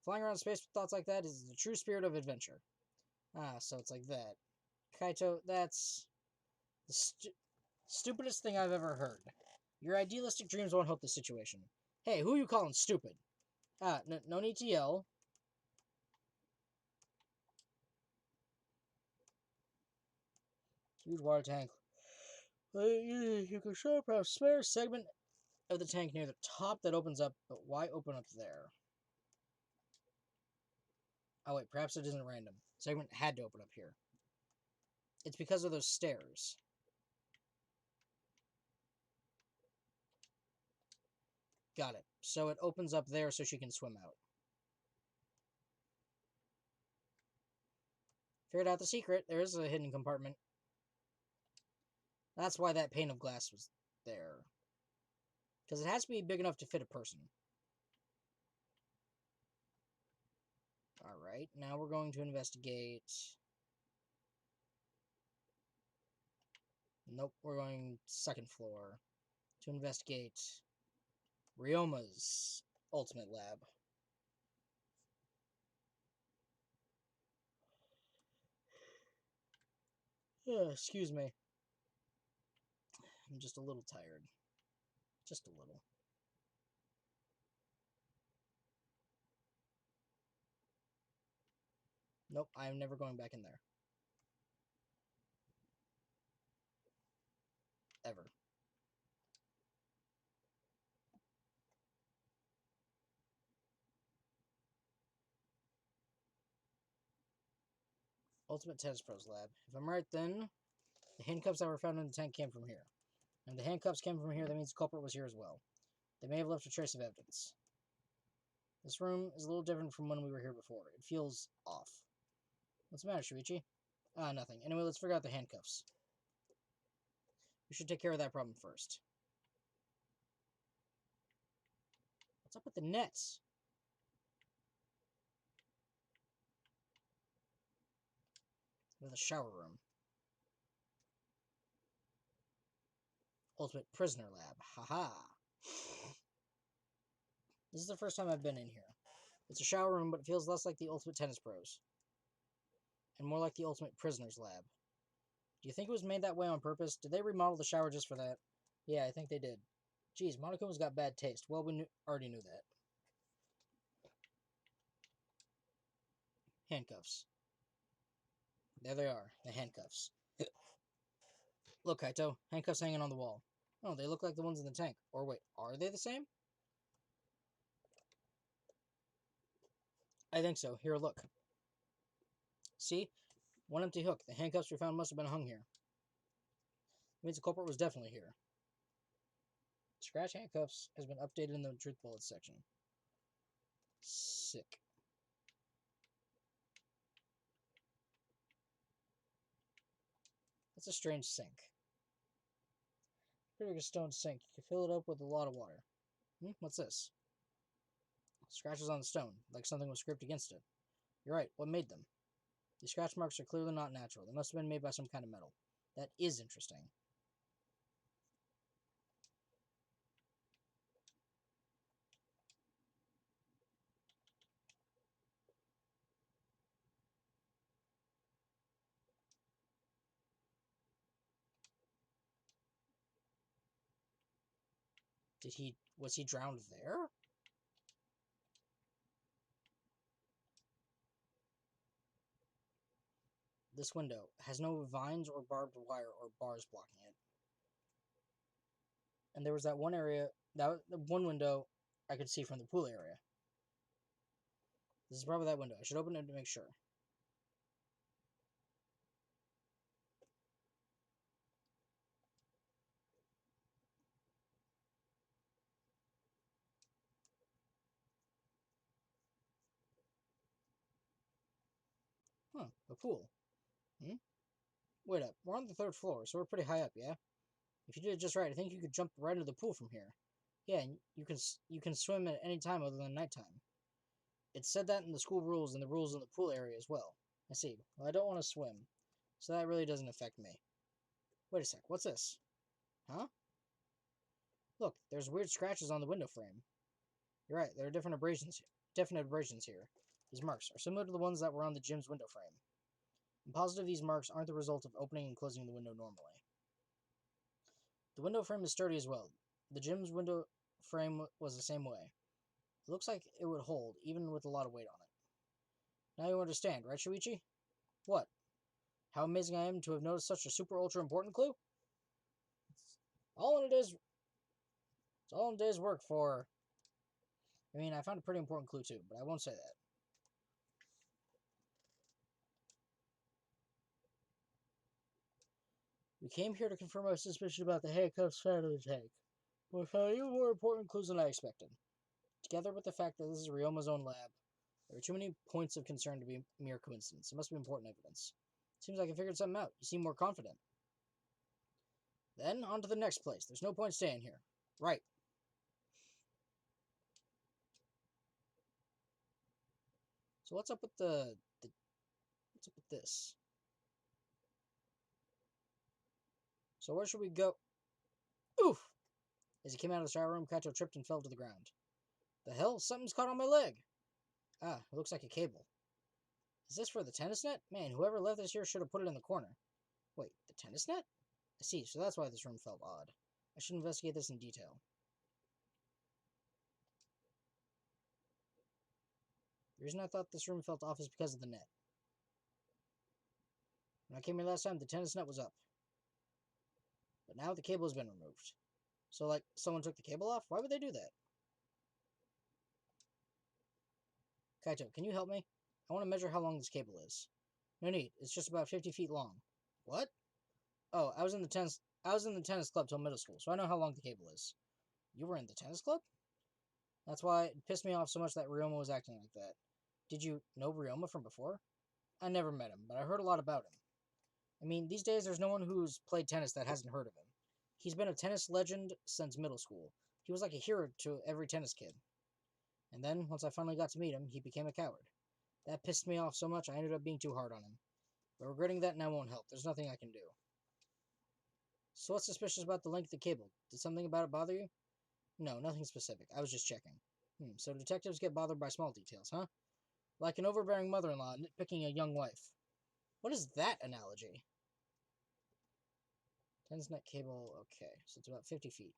Flying around space with thoughts like that is the true spirit of adventure. Ah, so it's like that. Kaito, that's the stupidest thing I've ever heard. Your idealistic dreams won't help the situation. Hey, who are you calling stupid? Ah, no need to yell. Huge water tank. You can show up a spare segment of the tank near the top that opens up, but why open up there? Oh wait, perhaps it isn't random. Segment had to open up here. It's because of those stairs. Got it. So it opens up there so she can swim out. Figured out the secret. There is a hidden compartment. That's why that pane of glass was there. Because it has to be big enough to fit a person. Alright, now we're going to investigate... Nope, we're going second floor to investigate Ryoma's ultimate lab. Excuse me. I'm just a little tired. Just a little. Nope, I'm never going back in there. Ever. Ultimate Tennis Pros Lab. If I'm right, then the handcuffs that were found in the tank came from here. And if the handcuffs came from here, that means the culprit was here as well. They may have left a trace of evidence. This room is a little different from when we were here before. It feels off. What's the matter, Shuichi? Ah, nothing. Anyway, let's figure out the handcuffs. We should take care of that problem first. What's up with the nets? With the shower room. Ultimate Prisoner Lab. Haha. This is the first time I've been in here. It's a shower room, but it feels less like the Ultimate Tennis Pros. And more like the Ultimate Prisoner's Lab. Do you think it was made that way on purpose? Did they remodel the shower just for that? Yeah, I think they did. Geez, Monokuma's got bad taste. Well, we already knew that. Handcuffs. There they are, the handcuffs. Look, Kaito, handcuffs hanging on the wall. Oh, they look like the ones in the tank. Or wait, are they the same? I think so. Here, look. See? One empty hook. The handcuffs we found must have been hung here. It means the culprit was definitely here. Scratch handcuffs has been updated in the truth bullets section. Sick. That's a strange sink. Pretty big stone sink. You can fill it up with a lot of water. What's this? Scratches on the stone, like something was scraped against it. You're right. What made them? These scratch marks are clearly not natural. They must have been made by some kind of metal. That is interesting. Was he drowned there? This window has no vines or barbed wire or bars blocking it. And there was that one area, that one window I could see from the pool area. This is probably that window. I should open it to make sure. Huh, a pool. Wait up, we're on the 3rd floor, so we're pretty high up, yeah? If you did it just right, I think you could jump right into the pool from here. Yeah, and you can swim at any time other than nighttime. It said that in the school rules and the rules in the pool area as well. I see. Well, I don't want to swim, so that really doesn't affect me. Wait a sec, what's this? Huh? Look, there's weird scratches on the window frame. You're right, there are definite abrasions here. These marks are similar to the ones that were on the gym's window frame. I'm positive these marks aren't the result of opening and closing the window normally. The window frame is sturdy as well. The gym's window frame was the same way. It looks like it would hold, even with a lot of weight on it. Now you understand, right, Shuichi? What? How amazing I am to have noticed such a super ultra important clue? All in a day's It's all in a day's work for... I mean, I found a pretty important clue too, but I won't say that. We came here to confirm our suspicion about the handcuffs found in the tank. We found even more important clues than I expected. Together with the fact that this is Ryoma's own lab, there are too many points of concern to be mere coincidence. It must be important evidence. Seems like I figured something out. You seem more confident. Then, on to the next place. There's no point staying here. Right. So what's up with what's up with this? So where should we go? Oof! As he came out of the shower room, Kaito tripped and fell to the ground. The hell? Something's caught on my leg! Ah, it looks like a cable. Is this for the tennis net? Man, whoever left this here should have put it in the corner. Wait, the tennis net? I see, so that's why this room felt odd. I should investigate this in detail. The reason I thought this room felt off is because of the net. When I came here last time, the tennis net was up. But now the cable has been removed. So, like, someone took the cable off? Why would they do that? Kaito, can you help me? I want to measure how long this cable is. No need. It's just about 50 feet long. What? Oh, I was in the tennis club till middle school, so I know how long the cable is. You were in the tennis club? That's why it pissed me off so much that Ryoma was acting like that. Did you know Ryoma from before? I never met him, but I heard a lot about him. I mean, these days there's no one who's played tennis that hasn't heard of him. He's been a tennis legend since middle school. He was like a hero to every tennis kid. And then, once I finally got to meet him, he became a coward. That pissed me off so much I ended up being too hard on him. But regretting that now won't help. There's nothing I can do. So what's suspicious about the length of the cable? Did something about it bother you? No, nothing specific. I was just checking. So detectives get bothered by small details, huh? Like an overbearing mother-in-law nitpicking a young wife. What is that analogy? Tennis net cable, okay. So it's about 50 feet.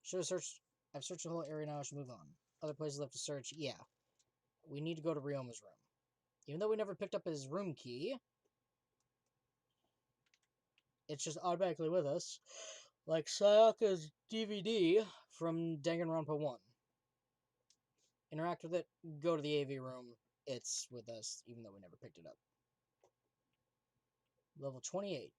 Should have searched... I've searched the whole area now, I should move on. Other places left to search, yeah. We need to go to Ryoma's room. Even though we never picked up his room key, it's just automatically with us. Like Sayaka's DVD from Danganronpa 1. Interact with it, go to the AV room, it's with us, even though we never picked it up. Level 28.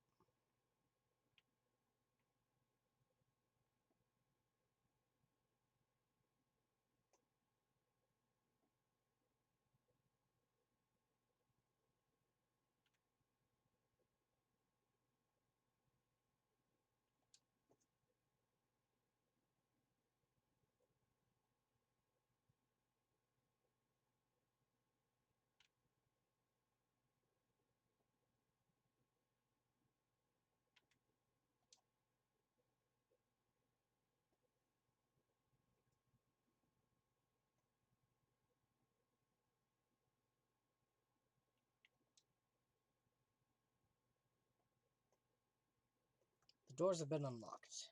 The doors have been unlocked.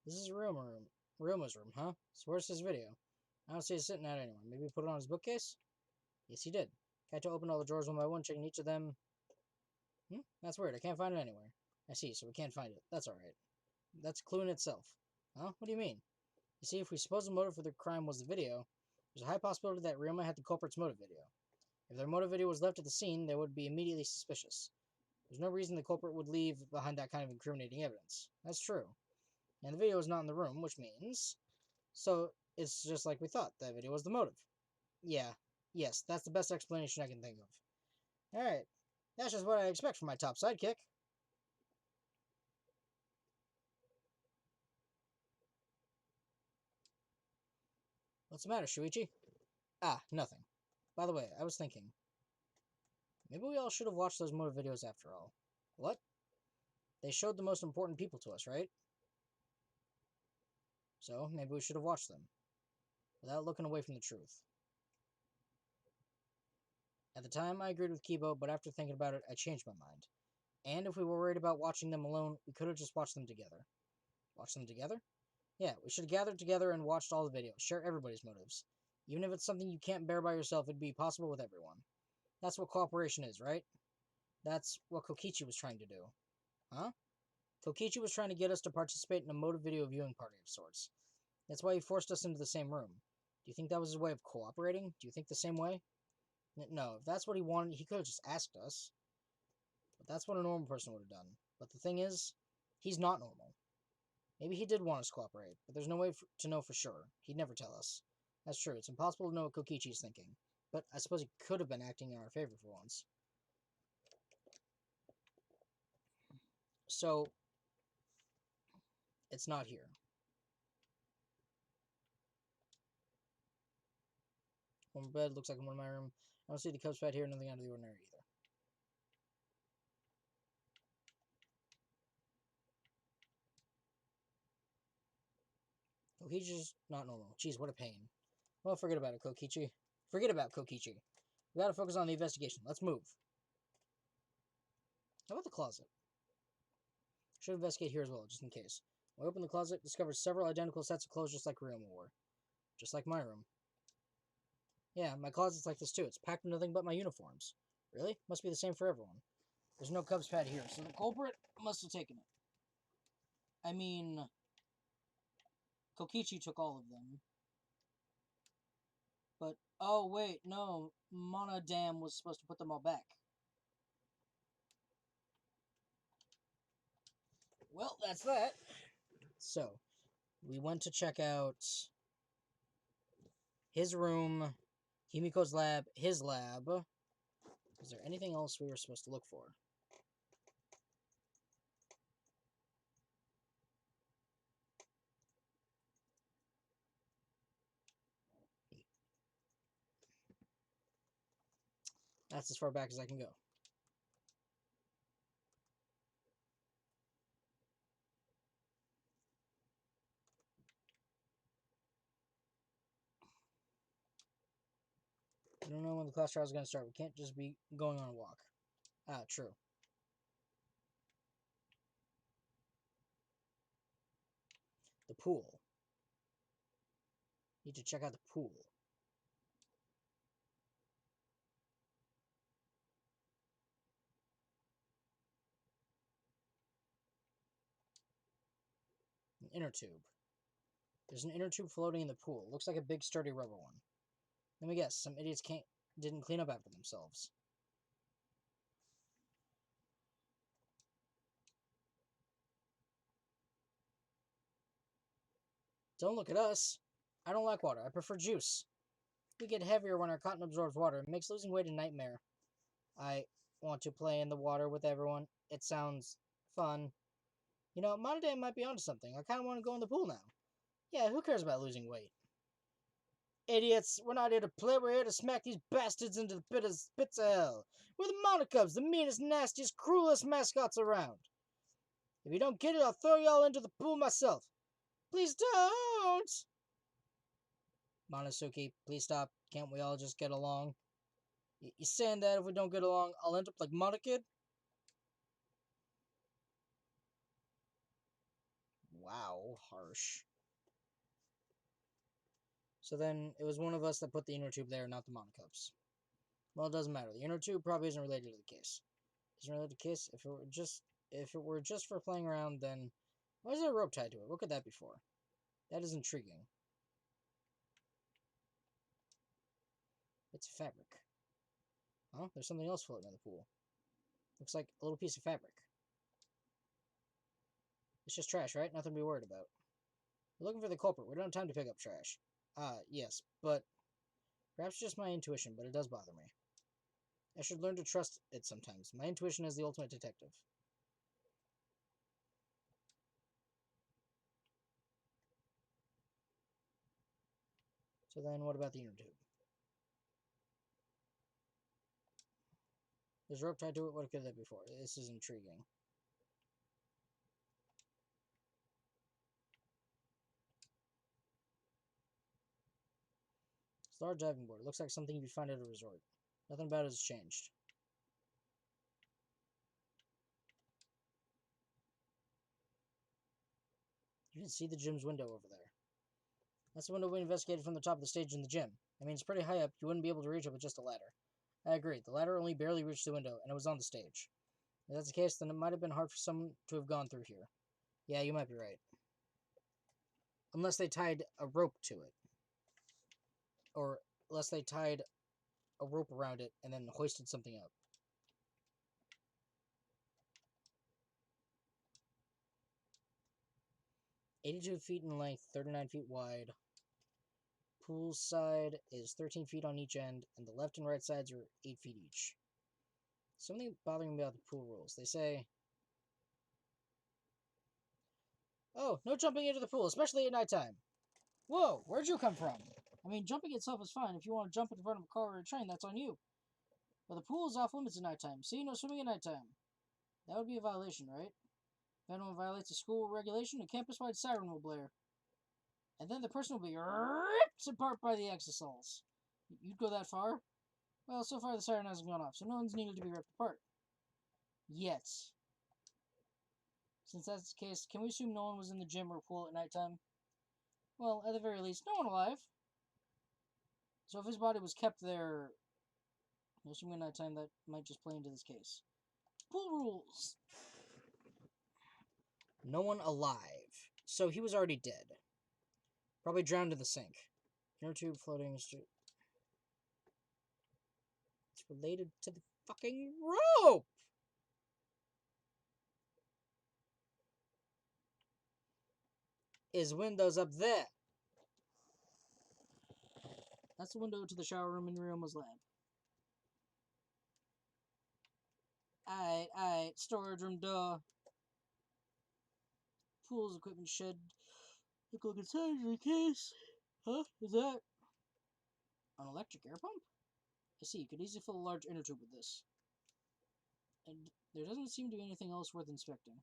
This is Ryuma's room, huh? So where's his video? I don't see it sitting out anywhere. Maybe put it on his bookcase? Yes, he did. Kaito opened all the drawers one by one, checking each of them. That's weird. I can't find it anywhere. I see, so we can't find it. That's alright. That's a clue in itself. Huh? What do you mean? You see, if we suppose the motive for the crime was the video, there's a high possibility that Ryoma had the culprit's motive video. If their motive video was left at the scene, they would be immediately suspicious. There's no reason the culprit would leave behind that kind of incriminating evidence. That's true. And the video is not in the room, which means... So, it's just like we thought. That video was the motive. Yeah. Yes, that's the best explanation I can think of. Alright. That's just what I expect from my top sidekick. What's the matter, Shuichi? Ah, nothing. By the way, I was thinking, maybe we all should have watched those motor videos after all. What? They showed the most important people to us, right? So, maybe we should have watched them, without looking away from the truth. At the time, I agreed with Kibo, but after thinking about it, I changed my mind. And if we were worried about watching them alone, we could have just watched them together. Watch them together? Yeah, we should have gathered together and watched all the videos, share everybody's motives. Even if it's something you can't bear by yourself, it'd be possible with everyone. That's what cooperation is, right? That's what Kokichi was trying to do. Huh? Kokichi was trying to get us to participate in a motive video viewing party of sorts. That's why he forced us into the same room. Do you think that was his way of cooperating? Do you think the same way? No, if that's what he wanted, he could have just asked us. But that's what a normal person would have done. But the thing is, he's not normal. Maybe he did want us to cooperate, but there's no way to know for sure. He'd never tell us. That's true. It's impossible to know what Kokichi's thinking. But I suppose he could have been acting in our favor for once. So, it's not here. One bed looks like one in my room. I don't see the cub's pad here, nothing out of the ordinary either. Kokichi's not normal. Jeez, what a pain. Well, forget about it, Kokichi. Forget about Kokichi. We gotta focus on the investigation. Let's move. How about the closet? Should investigate here as well, just in case. When I opened the closet, discovered several identical sets of clothes just like Ryoma wore. Just like my room. Yeah, my closet's like this too. It's packed with nothing but my uniforms. Really? Must be the same for everyone. There's no cub's pad here, so the culprit must have taken it. I mean, Kokichi took all of them. But, oh wait, no. Monodam was supposed to put them all back. Well, that's that. So, we went to check out his room, Himiko's lab, his lab. Is there anything else we were supposed to look for? That's as far back as I can go. We don't know when the class trial is going to start. We can't just be going on a walk. Ah, true. The pool. Need to check out the pool. An inner tube. There's an inner tube floating in the pool. Looks like a big sturdy rubber one. Let me guess, some idiots didn't clean up after themselves. Don't look at us. I don't like water. I prefer juice. We get heavier when our cotton absorbs water. It makes losing weight a nightmare. I want to play in the water with everyone. It sounds fun. You know, Monday might be onto something. I kind of want to go in the pool now. Yeah, who cares about losing weight? Idiots, we're not here to play. We're here to smack these bastards into the pits of hell. We're the Monocubs, the meanest, nastiest, cruelest mascots around. If you don't get it, I'll throw y'all into the pool myself. Please don't! Monosuke, please stop. Can't we all just get along? You saying that if we don't get along, I'll end up like Monokid? Wow, harsh. So then, it was one of us that put the inner tube there, not the Monocubs. Well, it doesn't matter. The inner tube probably isn't related to the case. Isn't related to the case? If it were just for playing around, then why is there a rope tied to it? What could that be for? That is intriguing. It's fabric. Huh? There's something else floating in the pool. Looks like a little piece of fabric. It's just trash, right? Nothing to be worried about. We're looking for the culprit. We don't have time to pick up trash. Yes, but Perhaps just my intuition, but it does bother me. I should learn to trust it sometimes. My intuition is the ultimate detective. So then, what about the inner tube? There's a rope tied to it. What could that be for? This is intriguing. It's a large diving board. It looks like something you'd find at a resort. Nothing about it has changed. You can see the gym's window over there. That's the window we investigated from the top of the stage in the gym. I mean, it's pretty high up. You wouldn't be able to reach it with just a ladder. I agree. The ladder only barely reached the window, and it was on the stage. If that's the case, then it might have been hard for someone to have gone through here. Yeah, you might be right. Unless they tied a rope to it. Or unless they tied a rope around it and then hoisted something up. "82 feet in length, 39 feet wide. Pool side is 13 feet on each end, and the left and right sides are 8 feet each. Something bothering me about the pool rules. They say, oh, no jumping into the pool, especially at nighttime. Whoa, where'd you come from? I mean, jumping itself is fine. If you want to jump in front of a car or a train, that's on you. But the pool is off limits at nighttime. See, no swimming at nighttime. That would be a violation, right? If anyone violates a school regulation, a campus-wide siren will blare. And then the person will be ripped apart by the exosols. You'd go that far? Well, so far the siren hasn't gone off, so no one's needed to be ripped apart. Yet. Since that's the case, can we assume no one was in the gym or pool at nighttime? Well, at the very least, no one alive. So if his body was kept there, no swimming at nighttime, that might just play into this case. Pool rules! No one alive. So he was already dead. Probably drowned in the sink. Inner tube floating. It's related to the fucking rope! His window's up there. That's the window to the shower room in Ryoma's lab. Aight. Storage room door. Pool's equipment shed. Look like inside your case. Huh? Is that an electric air pump? I see. You could easily fill a large inner tube with this. And there doesn't seem to be anything else worth inspecting.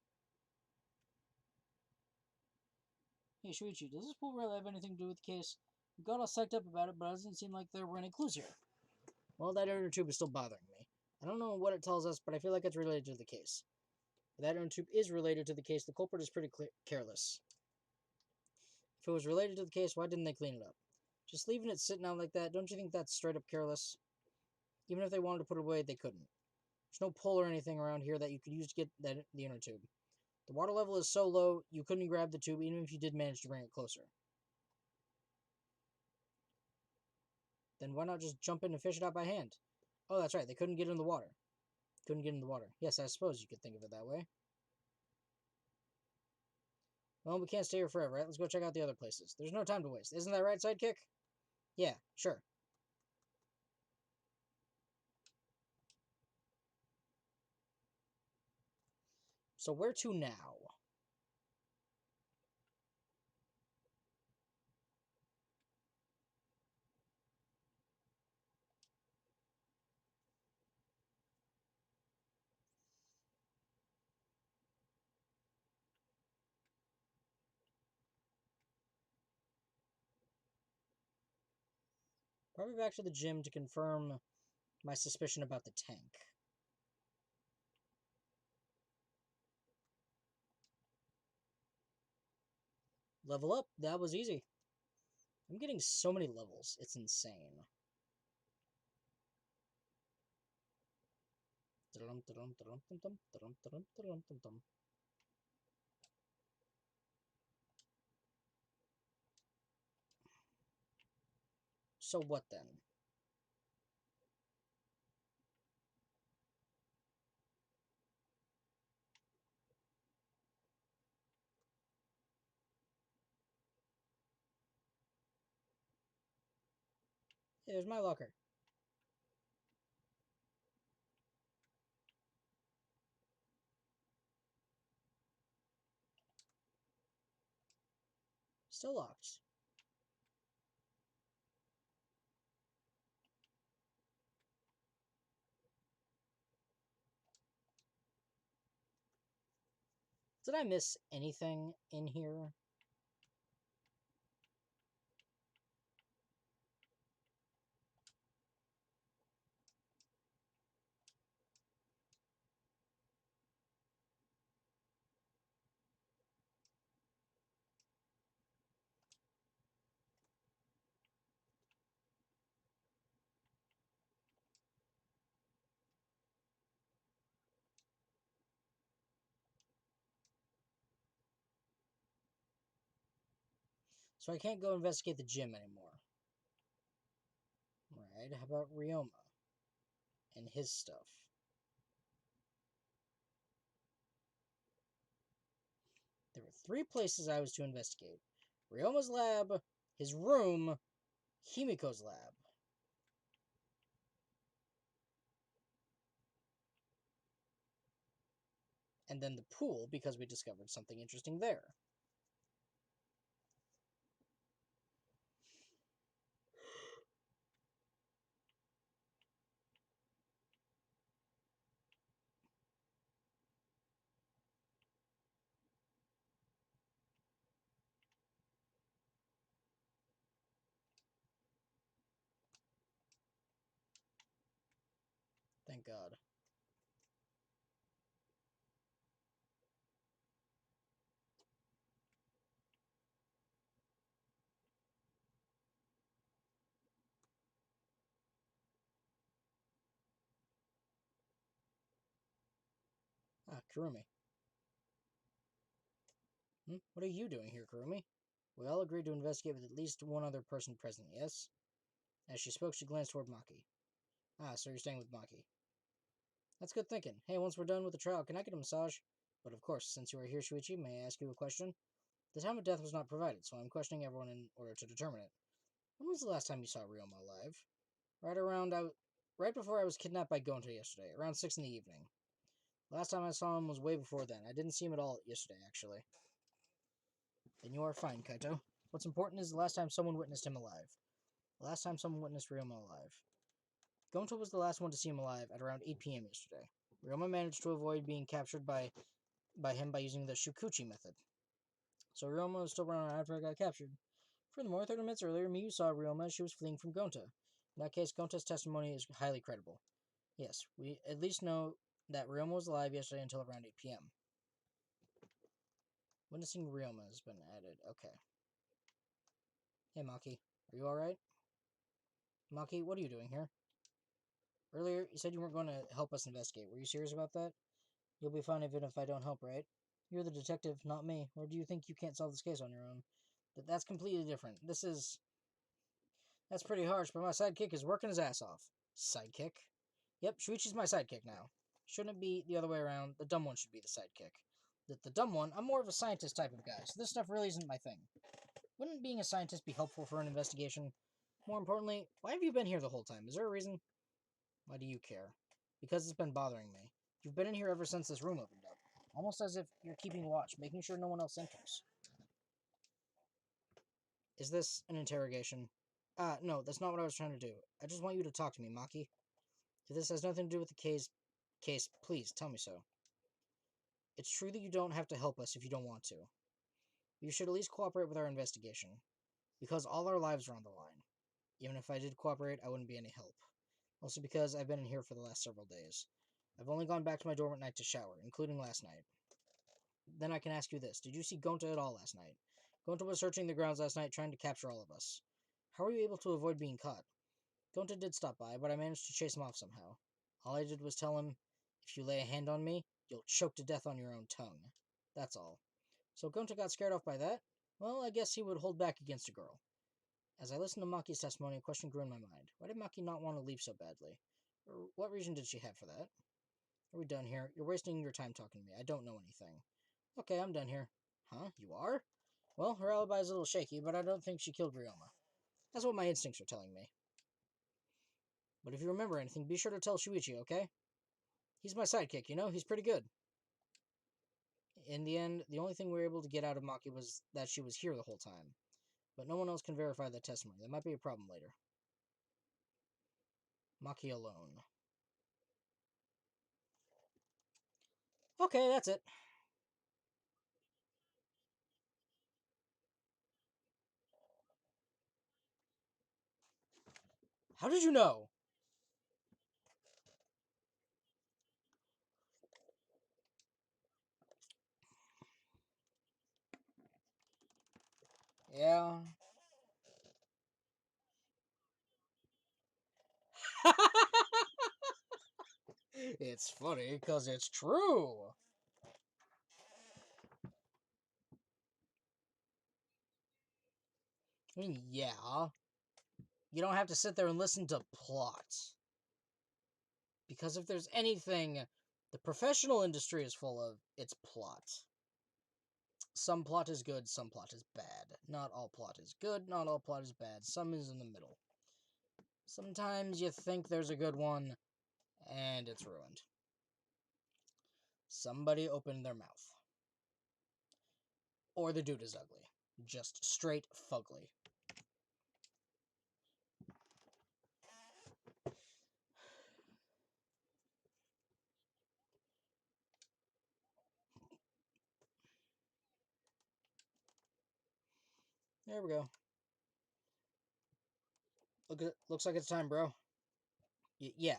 Hey, Shuichi, does this pool really have anything to do with the case? We got all psyched up about it, but it doesn't seem like there were any clues here. Well, that inner tube is still bothering me. I don't know what it tells us, but I feel like it's related to the case. If that inner tube is related to the case, the culprit is pretty careless. If it was related to the case, why didn't they clean it up? Just leaving it sitting out like that, don't you think that's straight up careless? Even if they wanted to put it away, they couldn't. There's no pole or anything around here that you could use to get the inner tube. The water level is so low, you couldn't grab the tube even if you did manage to bring it closer. Then why not just jump in and fish it out by hand? Oh, that's right, they couldn't get in the water. Yes, I suppose you could think of it that way. Well, we can't stay here forever, right? Let's go check out the other places. There's no time to waste. Isn't that right, Sidekick? Yeah, sure. So where to now? Probably back to the gym to confirm my suspicion about the tank. Level up. That was easy. I'm getting so many levels. It's insane. So what then? Hey, there's my locker. Still locked. Did I miss anything in here? So I can't go investigate the gym anymore. Right, how about Ryoma? And his stuff. There were 3 places I was to investigate. Ryoma's lab, his room, Himiko's lab. And then the pool, because we discovered something interesting there. Thank God. Ah, Kurumi. What are you doing here, Kurumi? We all agreed to investigate with at least one other person present, yes? As she spoke, she glanced toward Maki. Ah, so you're staying with Maki. That's good thinking. Hey, once we're done with the trial, can I get a massage? But of course, since you are here, Shuichi, may I ask you a question? The time of death was not provided, so I'm questioning everyone in order to determine it. When was the last time you saw Ryoma alive? Right before I was kidnapped by Gonta yesterday, around 6 in the evening. Last time I saw him was way before then. I didn't see him at all yesterday, actually. Then you are fine, Kaito. What's important is the last time someone witnessed him alive. The last time someone witnessed Ryoma alive. Gonta was the last one to see him alive at around 8 p.m. yesterday. Ryoma managed to avoid being captured by him by using the Shukuchi method. So Ryoma was still around after I got captured. Furthermore, 30 minutes earlier, Miyu saw Ryoma as she was fleeing from Gonta. In that case, Gonta's testimony is highly credible. Yes, we at least know that Ryoma was alive yesterday until around 8 p.m. Witnessing Ryoma has been added. Okay. Hey, Maki. Are you alright? Maki, what are you doing here? Earlier, you said you weren't going to help us investigate. Were you serious about that? You'll be fine even if I don't help, right? You're the detective, not me. Or do you think you can't solve this case on your own? That's completely different. That's pretty harsh, but my sidekick is working his ass off. Sidekick? Yep, Shuichi's my sidekick now. Shouldn't it be the other way around? The dumb one should be the sidekick. The dumb one, I'm more of a scientist type of guy, so this stuff really isn't my thing. Wouldn't being a scientist be helpful for an investigation? More importantly, why have you been here the whole time? Is there a reason? Why do you care? Because it's been bothering me. You've been in here ever since this room opened up. Almost as if you're keeping watch, making sure no one else enters. Is this an interrogation? No, that's not what I was trying to do. I just want you to talk to me, Maki. If this has nothing to do with the case, please tell me so. It's true that you don't have to help us if you don't want to. You should at least cooperate with our investigation, because all our lives are on the line. Even if I did cooperate, I wouldn't be any help. Also because I've been in here for the last several days. I've only gone back to my dorm at night to shower, including last night. Then I can ask you this. Did you see Gonta at all last night? Gonta was searching the grounds last night trying to capture all of us. How were you able to avoid being caught? Gonta did stop by, but I managed to chase him off somehow. All I did was tell him, if you lay a hand on me, you'll choke to death on your own tongue. That's all. So Gonta got scared off by that? Well, I guess he would hold back against a girl. As I listened to Maki's testimony, a question grew in my mind. Why did Maki not want to leave so badly? Or what reason did she have for that? Are we done here? You're wasting your time talking to me. I don't know anything. Okay, I'm done here. Huh? You are? Well, her alibi is a little shaky, but I don't think she killed Ryoma. That's what my instincts are telling me. But if you remember anything, be sure to tell Shuichi, okay? He's my sidekick, you know? He's pretty good. In the end, the only thing we were able to get out of Maki was that she was here the whole time. But no one else can verify that testimony. That might be a problem later. Maki alone. Okay, that's it. How did you know? Yeah. It's funny because it's true. I mean, yeah. You don't have to sit there and listen to plot. Because if there's anything the professional industry is full of, it's plot. Some plot is good, some plot is bad. Not all plot is good, not all plot is bad. Some is in the middle. Sometimes you think there's a good one, and it's ruined. Somebody opened their mouth. Or the dude is ugly. Just straight fugly. There we go. Looks like it's time, bro. Yeah.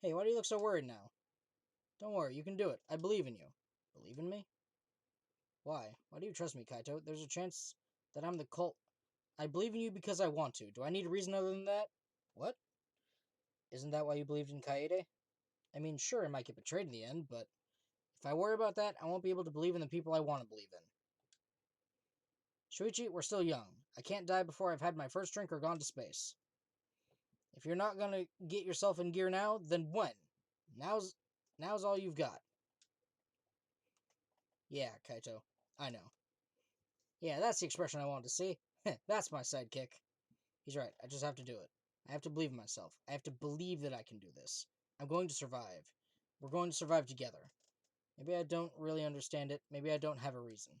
Hey, why do you look so worried now? Don't worry, you can do it. I believe in you. Believe in me? Why? Why do you trust me, Kaito? There's a chance that I'm the cult. I believe in you because I want to. Do I need a reason other than that? What? Isn't that why you believed in Kaede? I mean, sure, I might get betrayed in the end, but if I worry about that, I won't be able to believe in the people I want to believe in. Shuichi, we're still young. I can't die before I've had my first drink or gone to space. If you're not gonna get yourself in gear now, then when? Now's all you've got. Yeah, Kaito. I know. Yeah, that's the expression I wanted to see. That's my sidekick. He's right. I just have to do it. I have to believe in myself. I have to believe that I can do this. I'm going to survive. We're going to survive together. Maybe I don't really understand it. Maybe I don't have a reason.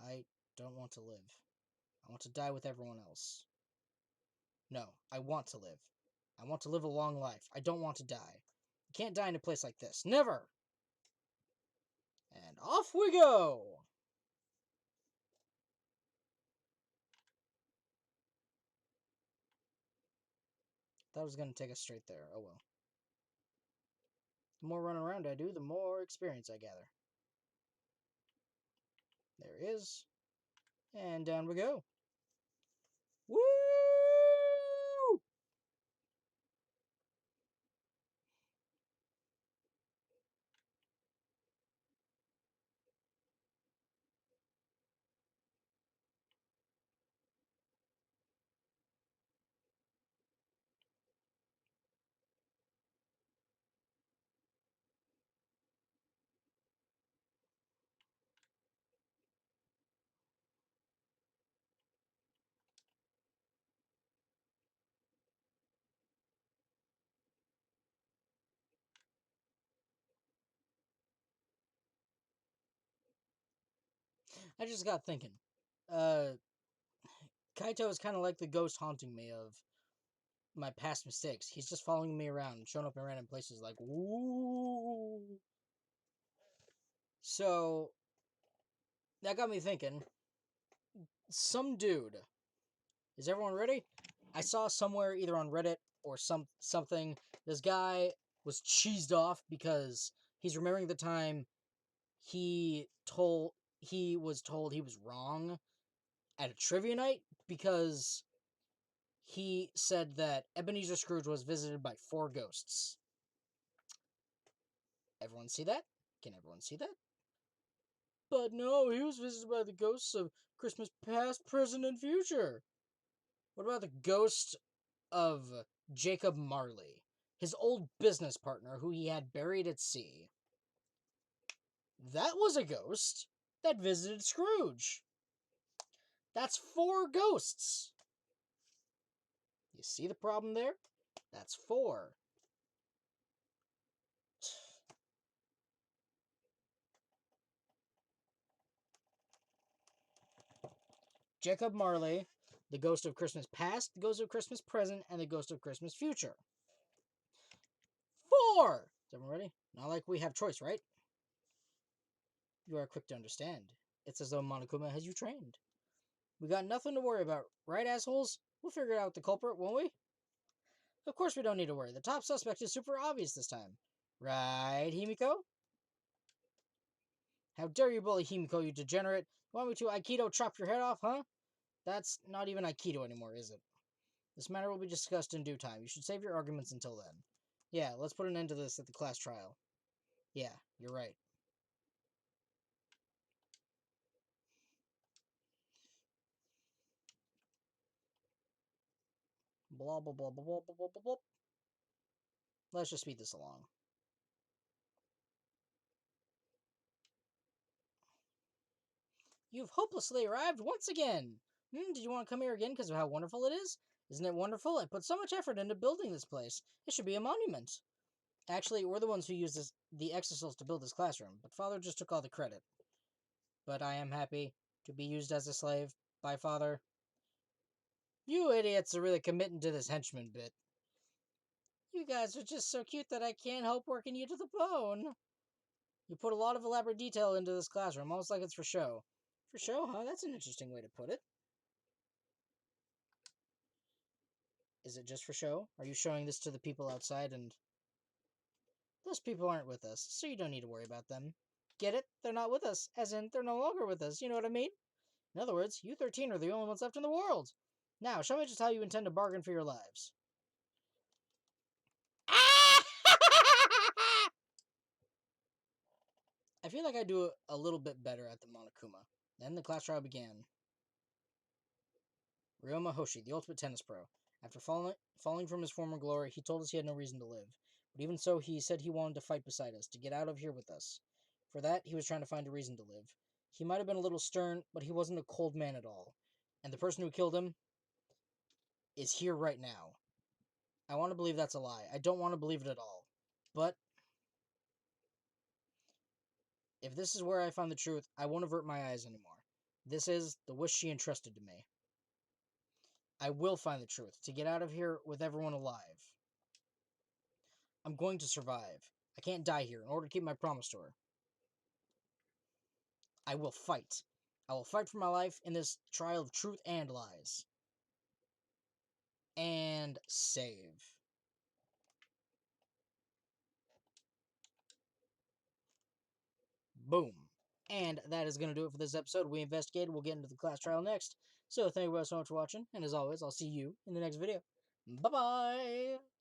I don't want to live. I want to die with everyone else. No, I want to live. I want to live a long life. I don't want to die. You can't die in a place like this. Never! And off we go! That was going to take us straight there. Oh well. The more run around I do, the more experience I gather. There is. And down we go. Woo! I just got thinking. Uh, Kaito is kind of like the ghost haunting me of my past mistakes. He's just following me around and showing up in random places like, woo. So, that got me thinking. Some dude. Is everyone ready? I saw somewhere, either on Reddit or something, this guy was cheesed off because he's remembering the time he was told he was wrong at a trivia night because he said that Ebenezer Scrooge was visited by 4 ghosts. Everyone see that? Can everyone see that? But no, he was visited by the ghosts of Christmas past, present, and future. What about the ghost of Jacob Marley, his old business partner who he had buried at sea? That was a ghost that visited Scrooge. That's 4 ghosts. You see the problem there? That's 4. Jacob Marley, the ghost of Christmas past, the ghost of Christmas present, and the ghost of Christmas future. 4! Is everyone ready? Not like we have choice, right? You are quick to understand. It's as though Monokuma has you trained. We got nothing to worry about, right, assholes? We'll figure out the culprit, won't we? Of course we don't need to worry. The top suspect is super obvious this time. Right, Himiko? How dare you bully Himiko, you degenerate? Want me to Aikido chop your head off, huh? That's not even Aikido anymore, is it? This matter will be discussed in due time. You should save your arguments until then. Yeah, let's put an end to this at the class trial. Yeah, you're right. Blah, blah, blah, blah, blah, blah, blah, blah. Let's just speed this along. You've hopelessly arrived once again! Did you want to come here again because of how wonderful it is? Isn't it wonderful? I put so much effort into building this place. It should be a monument. Actually, we're the ones who used the exosols to build this classroom, but Father just took all the credit. But I am happy to be used as a slave by Father. You idiots are really committing to this henchman bit. You guys are just so cute that I can't help working you to the bone. You put a lot of elaborate detail into this classroom, almost like it's for show. For show, huh? That's an interesting way to put it. Is it just for show? Are you showing this to the people outside and... Those people aren't with us, so you don't need to worry about them. Get it? They're not with us, as in, they're no longer with us, you know what I mean? In other words, you 13 are the only ones left in the world. Now, show me just how you intend to bargain for your lives. I feel like I do a little bit better at the Monokuma. Then the class trial began. Ryoma Hoshi, the ultimate tennis pro. After falling from his former glory, he told us he had no reason to live. But even so, he said he wanted to fight beside us, to get out of here with us. For that, he was trying to find a reason to live. He might have been a little stern, but he wasn't a cold man at all. And the person who killed him is here right now. I want to believe that's a lie. I don't want to believe it at all. But if this is where I find the truth, I won't avert my eyes anymore. This is the wish she entrusted to me. I will find the truth, to get out of here with everyone alive. I'm going to survive. I can't die here in order to keep my promise to her. I will fight. I will fight for my life in this trial of truth and lies. And save. Boom. And that is going to do it for this episode. We investigated. We'll get into the class trial next. So thank you guys so much for watching. And as always, I'll see you in the next video. Bye-bye.